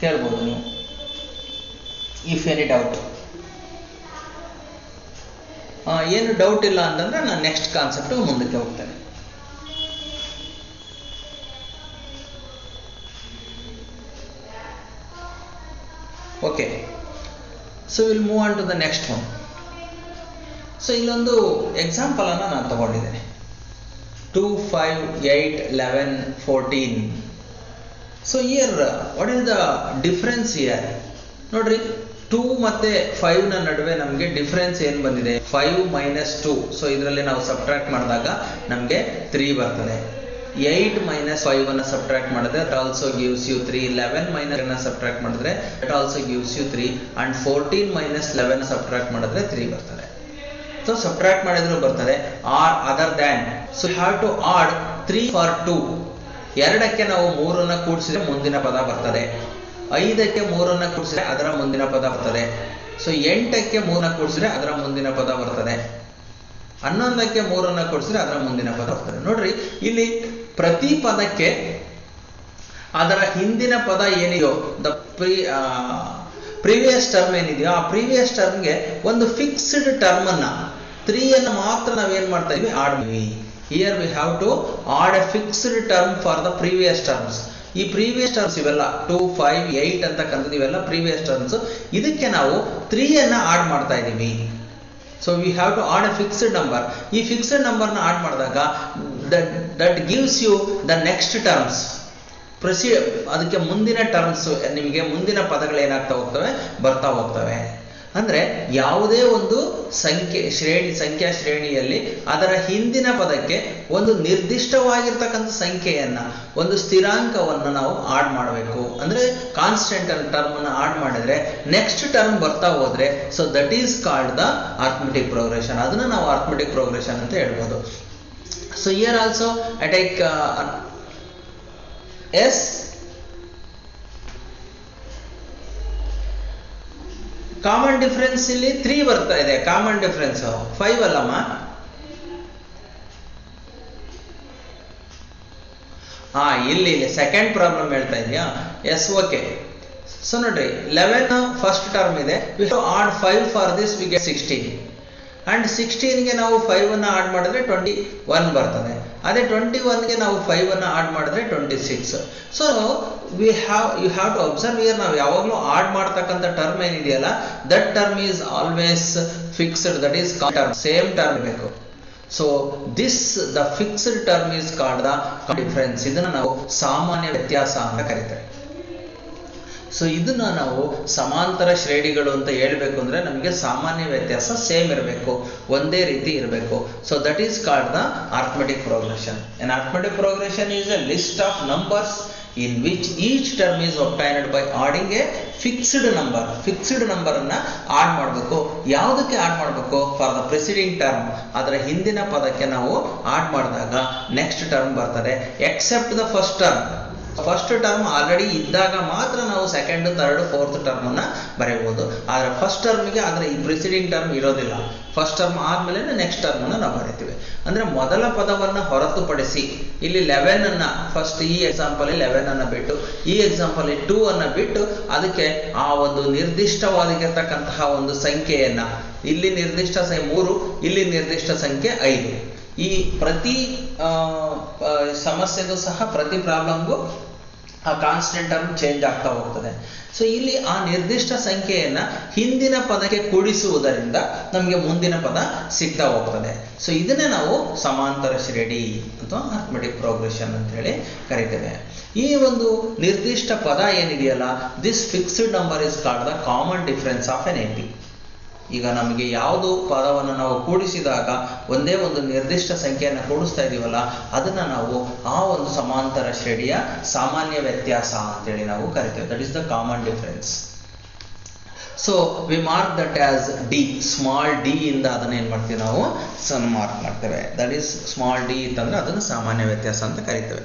ಕೇಳ್ಬೋದು ನೀವು, ಇಫ್ ಎನಿ ಡೌಟ್. ಏನು ಡೌಟ್ ಇಲ್ಲ ಅಂತಂದರೆ ನಾನು ನೆಕ್ಸ್ಟ್ ಕಾನ್ಸೆಪ್ಟ್ ಮುಂದಕ್ಕೆ ಹೋಗ್ತೇನೆ. Okay, so will move on to the next one. So ಇಲ್ಲೊಂದು ಎಕ್ಸಾಂಪಲ್ ಅನ್ನು ನಾನು ತಗೊಂಡಿದ್ದೇನೆ. 2, 5, 8, 11, 14. So here what is the difference here? ನೋಡ್ರಿ, 2 ಮತ್ತು 5ನ ನಡುವೆ ನಮಗೆ ಡಿಫ್ರೆನ್ಸ್ ಏನು ಬಂದಿದೆ? 5 ಮೈನಸ್ 2. ಸೊ ಇದರಲ್ಲಿ ನಾವು ಸಬ್ಟ್ರಾಕ್ಟ್ ಮಾಡಿದಾಗ ನಮಗೆ 3 ಬರ್ತದೆ. 8 ಮೈನಸ್ 5 ಸಬ್ಟ್ರಾಕ್ಟ್ ಮಾಡಿದ್ರೆ that also gives you 3. 11 minus subtract ಮಾಡಿದ್ರೆ that also gives you 3. And 14 minus 11 subtract ಮಾಡಿದ್ರೆ 3 ಬರ್ತದೆ. ಸೊ ಸಬ್ಟ್ರಾಕ್ಟ್ ಮಾಡಿದ್ರು ಬರ್ತದೆ. Or other than, so have to add 3 for 2. 2ಕ್ಕೆ ನಾವು 3 ಕೂಡಿಸಿದ್ರೆ ಮುಂದಿನ ಪದ ಬರ್ತದೆ. 5ಕ್ಕೆ 3 ಕೂಡಿಸಿದ್ರೆ ಅದರ ಮುಂದಿನ ಪದ ಬರ್ತದೆ. ಸೊ 8ಕ್ಕೆ 3 ಕೂಡಿಸಿದ್ರೆ ಅದರ ಮುಂದಿನ ಪದ ಬರ್ತದೆ. 11ಕ್ಕೆ 3 ಕೂಡಿಸಿದ್ರೆ ಅದರ ಮುಂದಿನ ಪದ ಬರ್ತದೆ. ನೋಡ್ರಿ, ಇಲ್ಲಿ ಪ್ರತಿ ಪದಕ್ಕೆ ಅದರ ಹಿಂದಿನ ಪದ ಏನಿದೆಯೋ, ದ ಪ್ರೀವಿಯಸ್ ಟರ್ಮ್ ಏನಿದೆಯೋ ಆ ಪ್ರೀವಿಯಸ್ ಟರ್ಮ್ಗೆ ಒಂದು ಫಿಕ್ಸ್ಡ್ ಟರ್ಮ್ ಅನ್ನ 3 ಮಾತ್ರ ನಾವೇನ್ ಮಾಡ್ತಾ ಇದೀವಿ? ಆಡ್ ಮಾಡ್ತೀವಿ. Here we have to add a fixed term for the previous terms. ಈ ಪ್ರೀವಿಯಸ್ ಟರ್ಮ್ಸ್ ಇವೆಲ್ಲ 2, 5, 8 ಅಂತಕ್ಕಂಥದ್ದು ಇವೆಲ್ಲ ಪ್ರೀವಿಯಸ್ ಟರ್ಮ್ಸ್. ಇದಕ್ಕೆ ನಾವು 3 ಆಡ್ ಮಾಡ್ತಾ ಇದ್ದೀವಿ. So we have to add a fixed number. ಈ ಫಿಕ್ಸ್ಡ್ ನಂಬರ್ನ ಆಡ್ ಮಾಡಿದಾಗ that gives you the next terms. ಅದಕ್ಕೆ ಮುಂದಿನ ಟರ್ಮ್ಸ್, ನಿಮಗೆ ಮುಂದಿನ ಪದಗಳು ಏನಾಗ್ತಾ ಹೋಗ್ತವೆ? ಬರ್ತಾ ಹೋಗ್ತವೆ. ಅಂದರೆ ಯಾವುದೇ ಒಂದು ಸಂಖ್ಯಾ ಶ್ರೇಣಿಯಲ್ಲಿ ಅದರ ಹಿಂದಿನ ಪದಕ್ಕೆ ಒಂದು ನಿರ್ದಿಷ್ಟವಾಗಿರ್ತಕ್ಕಂಥ ಸಂಖ್ಯೆಯನ್ನು, ಒಂದು ಸ್ಥಿರಾಂಕವನ್ನು ನಾವು ಆಡ್ ಮಾಡಬೇಕು. ಅಂದರೆ ಕಾನ್ಸ್ಟೆಂಟ್ ಟರ್ಮನ್ನು ಆಡ್ ಮಾಡಿದ್ರೆ ನೆಕ್ಸ್ಟ್ ಟರ್ಮ್ ಬರ್ತಾ ಹೋದ್ರೆ so that is called the arithmetic progression. ಅದನ್ನು ನಾವು ಅರ್ಥಮೆಟಿಕ್ ಪ್ರೋಗ್ರೆಷನ್ ಅಂತ ಹೇಳ್ಬೋದು. So here also I take as. Common difference ಇಲ್ಲಿ 3 ಬರ್ತಾ ಇದೆ. ಕಾಮನ್ ಡಿಫರೆನ್ಸ್ 5 ಅಲ್ಲಮ್ಮ. ಇಲ್ಲಿ ಸೆಕೆಂಡ್ ಪ್ರಾಬ್ಲಮ್ ಹೇಳ್ತಾ ಇದೆಯಾ? S, okay. ಸೊ ನೋಡ್ರಿ, 11 ಫಸ್ಟ್ ಟರ್ಮ್ ಇದೆ. We have add 5 for this, we get 16. And 16ಗೆ ನಾವು 5 ಆಡ್ ಮಾಡಿದ್ರೆ 21 ಬರ್ತದೆ. ಅದೇ 21ಗೆ ನಾವು 5 ಆಡ್ ಮಾಡಿದ್ರೆ 26. So you have to observe here, ನಾವು ಯಾವಾಗಲೂ ಆಡ್ ಮಾಡ್ತಕ್ಕಂಥ ಟರ್ಮ್ ಏನಿದೆಯಲ್ಲ, that term is always fixed. That is term, same term ಬೇಕು. So this the fixed term is called the difference. ಇದನ್ನು ನಾವು ಸಾಮಾನ್ಯ ವ್ಯತ್ಯಾಸ ಅಂತ ಕರೀತೇವೆ. ಸೊ ಇದನ್ನ ನಾವು ಸಮಾಂತರ ಶ್ರೇಣಿಗಳು ಅಂತ ಹೇಳ್ಬೇಕು ಅಂದ್ರೆ ನಮಗೆ ಸಾಮಾನ್ಯ ವ್ಯತ್ಯಾಸ ಸೇಮ್ ಇರಬೇಕು, ಒಂದೇ ರೀತಿ ಇರಬೇಕು. So that is called the arithmetic progression. An arithmetic progression is a list of numbers in which each term is obtained by adding a fixed number. Fixed number ಅನ್ನ ಆಡ್ ಮಾಡಬೇಕು. ಯಾವುದಕ್ಕೆ ಆಡ್ ಮಾಡಬೇಕು? For the preceding term. ಅದರ ಹಿಂದಿನ ಪದಕ್ಕೆ ನಾವು ಆಡ್ ಮಾಡಿದಾಗ ನೆಕ್ಸ್ಟ್ ಟರ್ಮ್ ಬರ್ತದೆ. Except the first term. First term already ಇದ್ದಾಗ ಮಾತ್ರ ನಾವು ಸೆಕೆಂಡ್, ಥರ್ಡ್, ಫೋರ್ತ್ ಟರ್ಮ್ ಅನ್ನ ಬರೆಯಬಹುದು. ಆದರೆ ಫಸ್ಟ್ ಟರ್ಮ್ಗೆ ಅದರ ಈ ಪ್ರಿಸಿಡಿಂಗ್ ಟರ್ಮ್ ಇರೋದಿಲ್ಲ. ಫಸ್ಟ್ ಟರ್ಮ್ ಆದ್ಮೇಲೆ ನೆಕ್ಸ್ಟ್ ಟರ್ಮ್ ಅನ್ನು ನಾವು ಬರೀತೀವಿ. ಅಂದ್ರೆ ಮೊದಲ ಪದವನ್ನು ಹೊರತುಪಡಿಸಿ ಇಲ್ಲಿ 11 ಫಸ್ಟ್, ಈ ಎಕ್ಸಾಂಪಲ್ 11 ಬಿಟ್ಟು, ಈ ಎಕ್ಸಾಂಪಲ್ 2 ಬಿಟ್ಟು, ಅದಕ್ಕೆ ಆ ಒಂದು ನಿರ್ದಿಷ್ಟವಾಗಿರ್ತಕ್ಕಂತಹ ಒಂದು ಸಂಖ್ಯೆಯನ್ನ, ಇಲ್ಲಿ ನಿರ್ದಿಷ್ಟ ಸಂಖ್ಯೆ 3, ಇಲ್ಲಿ ನಿರ್ದಿಷ್ಟ ಸಂಖ್ಯೆ 5. ಈ ಪ್ರತಿ ಸಮಸ್ಯೆಗೂ ಸಹ, ಪ್ರತಿ ಪ್ರಾಬ್ಲಮ್ಗೂ ಆ ಕಾನ್ಸ್ಟೆಂಟ್ ಟರ್ಮ್ ಚೇಂಜ್ ಆಗ್ತಾ ಹೋಗ್ತದೆ. ಸೊ ಇಲ್ಲಿ ಆ ನಿರ್ದಿಷ್ಟ ಸಂಖ್ಯೆಯನ್ನ ಹಿಂದಿನ ಪದಕ್ಕೆ ಕೂಡಿಸುವುದರಿಂದ ನಮಗೆ ಮುಂದಿನ ಪದ ಸಿಗ್ತಾ ಹೋಗ್ತದೆ. ಸೊ ಇದನ್ನೇ ನಾವು ಸಮಾಂತರ ಶ್ರೇಣಿ ಅಥವಾ ಅರ್ಥಮೆಟಿಕ್ ಪ್ರೋಗ್ರೆಷನ್ ಅಂತ ಹೇಳಿ ಕರಿತೇವೆ. ಈ ಒಂದು ನಿರ್ದಿಷ್ಟ ಪದ ಏನಿದೆಯಲ್ಲ, this fixed number is called the common difference of an AP. ಈಗ ನಮಗೆ ಯಾವುದು ಪದವನ್ನು ನಾವು ಕೂಡಿಸಿದಾಗ ಒಂದೇ ಒಂದು ನಿರ್ದಿಷ್ಟ ಸಂಖ್ಯೆಯನ್ನು ಕೂಡಿಸ್ತಾ ಇದೀವಲ್ಲ, ಅದನ್ನ ನಾವು ಆ ಒಂದು ಸಮಾಂತರ ಶ್ರೇಣಿಯ ಸಾಮಾನ್ಯ ವ್ಯತ್ಯಾಸ ಅಂತೇಳಿ ನಾವು ಕರಿತೇವೆ. That is the common difference. So we mark that as d, small d ಇಂದ ಅದನ್ನ ಏನು ಮಾಡ್ತೀವಿ ನಾವು ಸನ್ ಮಾರ್ಕ್ ಮಾಡ್ತೇವೆ. ದಟ್ ಈಸ್ ಸ್ಮಾಲ್ ಡಿ ಅಂತಂದ್ರೆ ಅದನ್ನು ಸಾಮಾನ್ಯ ವ್ಯತ್ಯಾಸ ಅಂತ ಕರಿತೇವೆ.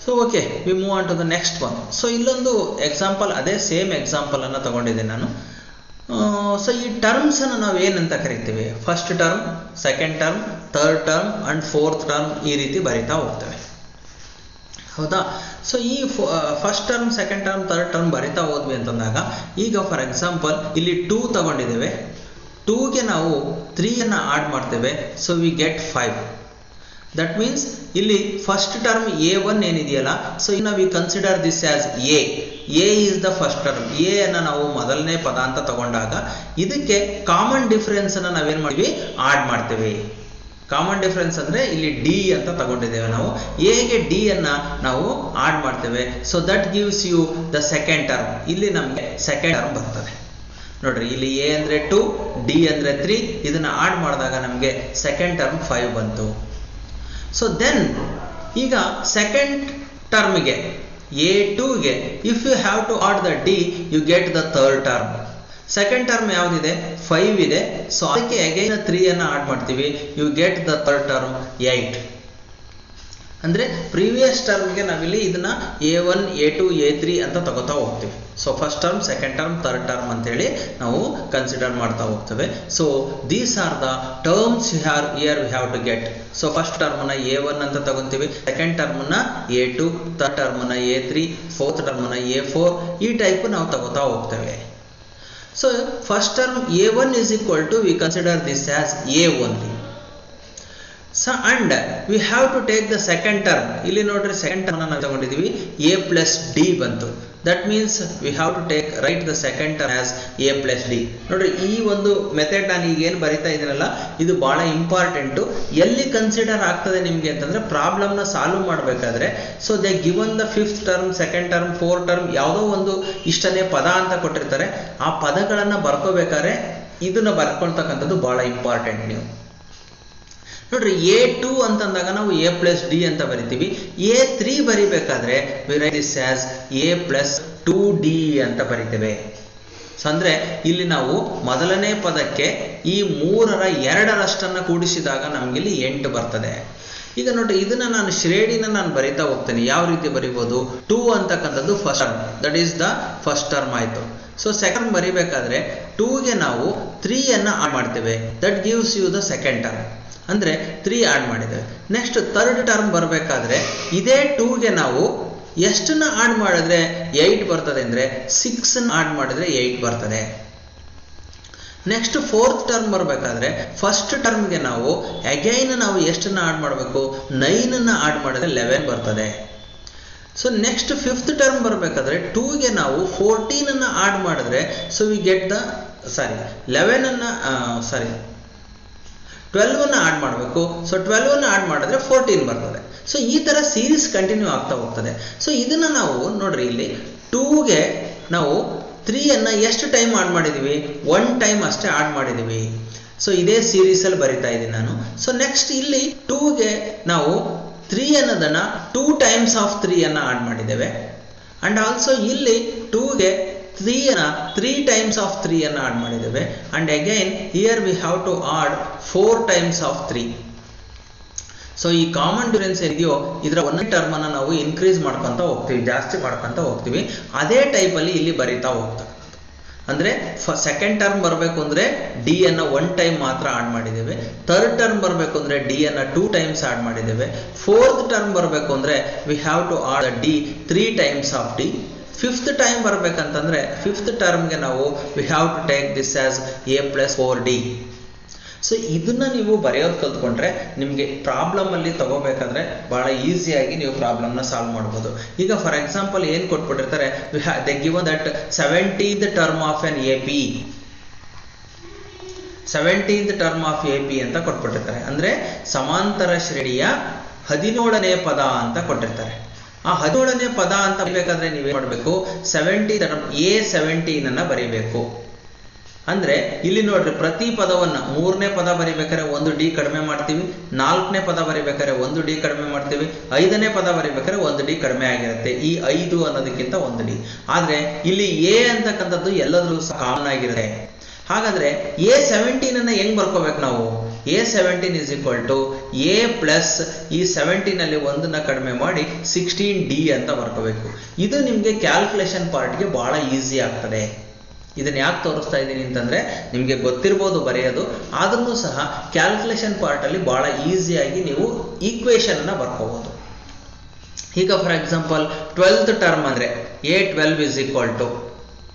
So okay, we move on to the next one. So ಇಲ್ಲೊಂದು ಎಕ್ಸಾಂಪಲ್, ಅದೇ ಸೇಮ್ ಎಕ್ಸಾಂಪಲ್ ಅನ್ನು ತಗೊಂಡಿದ್ದೀನಿ ನಾನು. ಸೊ ಈ ಟರ್ಮ್ಸ್ ಅನ್ನು ನಾವು ಏನಂತ ಕರಿತೀವಿ? First term, second term, third term and fourth term, ಈ ರೀತಿ ಬರಿತಾ ಹೋಗ್ತೇವೆ. ಹೌದಾ? ಸೊ ಈ first term, second term, third term ಬರಿತಾ ಹೋದ್ವಿ ಅಂತಂದಾಗ, ಈಗ ಫಾರ್ ಎಕ್ಸಾಂಪಲ್ ಇಲ್ಲಿ 2 ತಗೊಂಡಿದ್ದೇವೆ. 2ಗೆ ನಾವು 3 ಆಡ್ ಮಾಡ್ತೇವೆ. So we get 5. That means ಇಲ್ಲಿ ಫಸ್ಟ್ ಟರ್ಮ್ A1 ಏನಿದೆಯಲ್ಲ, ಸೊ ಇನ್ನು we consider this as A. A is the first term. A ಅನ್ನ ನಾವು ಮೊದಲನೇ ಪದ ಅಂತ ತಗೊಂಡಾಗ ಇದಕ್ಕೆ ಕಾಮನ್ ಡಿಫರೆನ್ಸ್ ಅನ್ನ ನಾವೇನ್ ಮಾಡ್ತೀವಿ? ಆಡ್ ಮಾಡ್ತೇವೆ. ಕಾಮನ್ ಡಿಫರೆನ್ಸ್ ಅಂದ್ರೆ ಇಲ್ಲಿ ಡಿ ಅಂತ ತಗೊಂಡಿದ್ದೇವೆ ನಾವು. ಎಗೆ ಡಿ ಅನ್ನ ನಾವು ಆಡ್ ಮಾಡ್ತೇವೆ. So that gives you the second term. ಇಲ್ಲಿ ನಮಗೆ ಸೆಕೆಂಡ್ ಟರ್ಮ್ ಬರ್ತದೆ. ನೋಡ್ರಿ, ಇಲ್ಲಿ ಎ ಅಂದ್ರೆ 2, ಡಿ ಅಂದ್ರೆ 3, ಇದನ್ನ ಆಡ್ ಮಾಡಿದಾಗ ನಮಗೆ ಸೆಕೆಂಡ್ ಟರ್ಮ್ 5 ಬಂತು. ಸೊ ದೆನ್ ಈಗ ಸೆಕೆಂಡ್ ಟರ್ಮ್ಗೆ A2ಗೆ if you have to add the d, you get the third term. Second term ಯಾವ್ದಿದೆ? 5 ಇದೆ. ಸೊ ಅದಕ್ಕೆ ಅಗೈನ್ 3 ಆಡ್ ಮಾಡ್ತೀವಿ. You get the third term 8. ಅಂದ್ರೆ ಪ್ರೀವಿಯಸ್ ಟರ್ಮ್ಗೆ ನಾವಿಲ್ಲಿ ಇದನ್ನ A1, A2, A3 ಅಂತ ತಗೋತಾ ಹೋಗ್ತೀವಿ. So first term, second term, third term ಅಂತೇಳಿ ನಾವು ಕನ್ಸಿಡರ್ ಮಾಡ್ತಾ ಹೋಗ್ತೇವೆ. So these are the terms here we have to get. So first ಟರ್ಮ್ನ A1 ಅಂತ ತಗೊಂತೀವಿ, ಸೆಕೆಂಡ್ ಟರ್ಮ್ನ A2, ಥರ್ಡ್ ಟರ್ಮ್ನ A3, ಫೋರ್ತ್ ಟರ್ಮ್ನ A4, ಈ ಟೈಪ್ ನಾವು ತಗೋತಾ ಹೋಗ್ತೇವೆ. So first term A1 is equal to, we consider this as A only. So and we have to take the second term. ಇಲ್ಲಿ ನೋಡ್ರಿ, ಸೆಕೆಂಡ್ ಟರ್ಮ್ ನಾವು ತಗೊಂಡಿದ್ದೀವಿ, A plus D ಬಂತು. That means we have to take right the second term as A plus D. ನೋಡ್ರಿ, ಈ ಒಂದು ಮೆಥಡ್ ನಾನು ಈಗ ಏನು ಬರಿತಾ ಇದ್ದೀನಲ್ಲ, ಇದು ಬಹಳ ಇಂಪಾರ್ಟೆಂಟು. ಎಲ್ಲಿ ಕನ್ಸಿಡರ್ ಆಗ್ತದೆ ನಿಮಗೆ ಅಂತಂದ್ರೆ, ಪ್ರಾಬ್ಲಮ್ನ ಸಾಲ್ವ್ ಮಾಡಬೇಕಾದ್ರೆ, so they given the fifth term, second term, fourth term, ಯಾವುದೋ ಒಂದು ಇಷ್ಟನೇ ಪದ ಅಂತ ಕೊಟ್ಟಿರ್ತಾರೆ. ಆ ಪದಗಳನ್ನು ಬರ್ಕೋಬೇಕಾದ್ರೆ ಇದನ್ನ ಬರ್ಕೊಳ್ತಕ್ಕಂಥದ್ದು ಬಹಳ ಇಂಪಾರ್ಟೆಂಟ್. ನೀವು ನೋಡ್ರಿ, A2 ಅಂತಂದಾಗ ನಾವು A plus D ಅಂತ ಬರಿತೀವಿ. A3 ಬರಿಬೇಕಾದ್ರೆ we write this as A plus 2D ಅಂತ ಬರಿತೇವೆ. ಸೊ ಅಂದ್ರೆ ಇಲ್ಲಿ ನಾವು ಮೊದಲನೇ ಪದಕ್ಕೆ ಈ 3/2 ಕೂಡಿಸಿದಾಗ ನಮ್ಗೆ ಇಲ್ಲಿ 8 ಬರ್ತದೆ. ಈಗ ನೋಡ್ರಿ, ಇದನ್ನ ನಾನು ಶ್ರೇಣಿನ ನಾನು ಬರಿತಾ ಹೋಗ್ತೇನೆ. ಯಾವ ರೀತಿ ಬರಿಬೋದು? 2 ಅಂತಕ್ಕಂಥದ್ದು first term, that is the first term ಆಯ್ತು. ಸೊ ಸೆಕೆಂಡ್ ಬರಿಬೇಕಾದ್ರೆ 2ಗೆ ನಾವು 3 ಆಡ್ ಮಾಡ್ತೇವೆ. That gives you the second term. ಅಂದ್ರೆ 3 ಆಡ್ ಮಾಡಿದ್ದೇವೆ. ನೆಕ್ಸ್ಟ್ ಥರ್ಡ್ ಟರ್ಮ್ ಬರಬೇಕಾದ್ರೆ ಇದೇ 2ಗೆ ನಾವು ಎಷ್ಟನ್ನ ಆಡ್ ಮಾಡಿದ್ರೆ 8 ಬರ್ತದೆ ಅಂದ್ರೆ 6 ಆಡ್ ಮಾಡಿದ್ರೆ 8 ಬರ್ತದೆ. ನೆಕ್ಸ್ಟ್ ಫೋರ್ತ್ ಟರ್ಮ್ ಬರಬೇಕಾದ್ರೆ ಫಸ್ಟ್ ಟರ್ಮ್ಗೆ ನಾವು ಅಗೈನ್ ನಾವು ಎಷ್ಟನ್ನ ಆಡ್ ಮಾಡಬೇಕು? 9 ಆಡ್ ಮಾಡಿದ್ರೆ 11 ಬರ್ತದೆ. ಸೊ ನೆಕ್ಸ್ಟ್ ಫಿಫ್ತ್ ಟರ್ಮ್ ಬರಬೇಕಾದ್ರೆ 2ಗೆ ನಾವು 14 ಆಡ್ ಮಾಡಿದ್ರೆ, so we get the 12 add ಮಾಡಬೇಕು. ಸೊ 12 ಆಡ್ ಮಾಡಿದ್ರೆ 14 ಬರ್ತದೆ. ಸೊ ಈ ತರ ಸೀರೀಸ್ ಕಂಟಿನ್ಯೂ ಆಗ್ತಾ ಹೋಗ್ತದೆ. ಸೊ ಇದನ್ನ ನಾವು ನೋಡ್ರಿ, ಇಲ್ಲಿ 2ಗೆ ನಾವು 3 ಎಷ್ಟು ಟೈಮ್ ಆಡ್ ಮಾಡಿದೀವಿ? 1 ಟೈಮ್ ಅಷ್ಟೇ ಆಡ್ ಮಾಡಿದೀವಿ. ಸೊ ಇದೇ ಸೀರೀಸ್ ಅಲ್ಲಿ ಬರಿತಾ ಇದ್ದೀನಿ ನಾನು. ಸೊ ನೆಕ್ಸ್ಟ್ ಇಲ್ಲಿ 2ಗೆ ನಾವು 3 ಅನ್ನೋದನ್ನ 2 ಟೈಮ್ಸ್ ಆಫ್ 3 ಆಡ್ ಮಾಡಿದ್ದೇವೆ. ಅಂಡ್ ಆಲ್ಸೋ ಇಲ್ಲಿ 2ಗೆ 3 ಟೈಮ್ಸ್ ಆಫ್ 3 ಆಡ್ ಮಾಡಿದ್ದೇವೆ. And again here we have to add 4 times of 3. So ಈ ಕಾಮನ್ ಡಿಫರೆನ್ಸ್ ಇದೆಯೋ, ಇದರ ಒಂದೇ ಟರ್ಮ್ ಅನ್ನ ನಾವು ಇನ್ಕ್ರೀಸ್ ಮಾಡ್ಕೊಂತ ಹೋಗ್ತೀವಿ, ಜಾಸ್ತಿ ಮಾಡ್ಕೊಂತ ಹೋಗ್ತೀವಿ. ಅದೇ ಟೈಪ್ ಅಲ್ಲಿ ಇಲ್ಲಿ ಬರಿತಾ ಹೋಗ್ತಾ. ಅಂದ್ರೆ ಸೆಕೆಂಡ್ ಟರ್ಮ್ ಬರಬೇಕು ಅಂದ್ರೆ ಡಿ ಅನ್ನ 1 ಟೈಮ್ ಮಾತ್ರ ಆಡ್ ಮಾಡಿದ್ದೇವೆ. ಥರ್ಡ್ ಟರ್ಮ್ ಬರಬೇಕು ಅಂದ್ರೆ ಡಿ ಅನ್ನ 2 ಟೈಮ್ಸ್ ಆಡ್ ಮಾಡಿದ್ದೇವೆ. ಫೋರ್ತ್ ಟರ್ಮ್ ಬರಬೇಕು ಅಂದ್ರೆ we have to add d 3 times of d. Fifth time ಬರ್ಬೇಕಂತಂದ್ರೆ ಫಿಫ್ತ್ ಟರ್ಮ್ಗೆ ನಾವು we have to take this as A plus 4D. ಸೊ ಇದನ್ನ ನೀವು ಬರೆಯೋದು ಕಲ್ತ್ಕೊಂಡ್ರೆ ನಿಮಗೆ ಪ್ರಾಬ್ಲಮ್ ಅಲ್ಲಿ ತಗೋಬೇಕಾದ್ರೆ ಬಹಳ ಈಸಿಯಾಗಿ ನೀವು ಪ್ರಾಬ್ಲಮ್ನ ಸಾಲ್ವ್ ಮಾಡ್ಬೋದು. ಈಗ ಫಾರ್ ಎಕ್ಸಾಂಪಲ್ ಏನ್ ಕೊಟ್ಬಿಟ್ಟಿರ್ತಾರೆ, they given that 17th term of an AP, 17th term of AP ಅಂತ ಕೊಟ್ಬಿಟ್ಟಿರ್ತಾರೆ. ಅಂದ್ರೆ ಸಮಾಂತರ ಶ್ರೇಣಿಯ 17ನೇ ಪದ ಅಂತ ಕೊಟ್ಟಿರ್ತಾರೆ. ಆ 17ನೇ ಪದ ಅಂತ ಬರೀಬೇಕಾದ್ರೆ ನೀವೇನ್ ಮಾಡಬೇಕು? 17 ಟರ್ಮ್ A17 ಬರೀಬೇಕು. ಅಂದರೆ ಇಲ್ಲಿ ನೋಡ್ರಿ ಪ್ರತಿ ಪದವನ್ನು ಮೂರನೇ ಪದ ಬರಿಬೇಕಾದ್ರೆ ಒಂದು ಡಿ ಕಡಿಮೆ ಮಾಡ್ತೀವಿ, ನಾಲ್ಕನೇ ಪದ ಬರಿಬೇಕಾದ್ರೆ ಒಂದು ಡಿ ಕಡಿಮೆ ಮಾಡ್ತೀವಿ, ಐದನೇ ಪದ ಬರಿಬೇಕಾದ್ರೆ ಒಂದು ಡಿ ಕಡಿಮೆ ಆಗಿರುತ್ತೆ. ಈ 5 ಅನ್ನೋದಕ್ಕಿಂತ ಒಂದು ಡಿ. ಆದರೆ ಇಲ್ಲಿ ಎ ಅಂತಕ್ಕಂಥದ್ದು ಎಲ್ಲದರಲ್ಲೂ ಸಹ ಕಾಮನ್ ಆಗಿರುತ್ತೆ. ಹಾಗಾದರೆ A17 ಅನ್ನು ಹೆಂಗೆ ಬರ್ಕೋಬೇಕು ನಾವು? A17 is equal to a plus ಈ 17ಅಲ್ಲಿ ಒಂದನ್ನು ಕಡಿಮೆ ಮಾಡಿ 16D ಅಂತ ಬರ್ಕೋಬೇಕು. ಇದು ನಿಮಗೆ ಕ್ಯಾಲ್ಕುಲೇಷನ್ ಪಾರ್ಟ್ಗೆ ಭಾಳ ಈಸಿ ಆಗ್ತದೆ. ಇದನ್ನು ಯಾಕೆ ತೋರಿಸ್ತಾ ಇದ್ದೀನಿ ಅಂತಂದರೆ ನಿಮಗೆ ಗೊತ್ತಿರ್ಬೋದು ಬರೆಯೋದು, ಆದ್ರೂ ಸಹ ಕ್ಯಾಲ್ಕುಲೇಷನ್ ಪಾರ್ಟಲ್ಲಿ ಭಾಳ ಈಸಿಯಾಗಿ ನೀವು ಈಕ್ವೇಷನ್ನ ಬರ್ಕೋಬೋದು. ಈಗ ಫಾರ್ ಎಕ್ಸಾಂಪಲ್ 12th ಟರ್ಮ್ ಅಂದರೆ A12 is equal to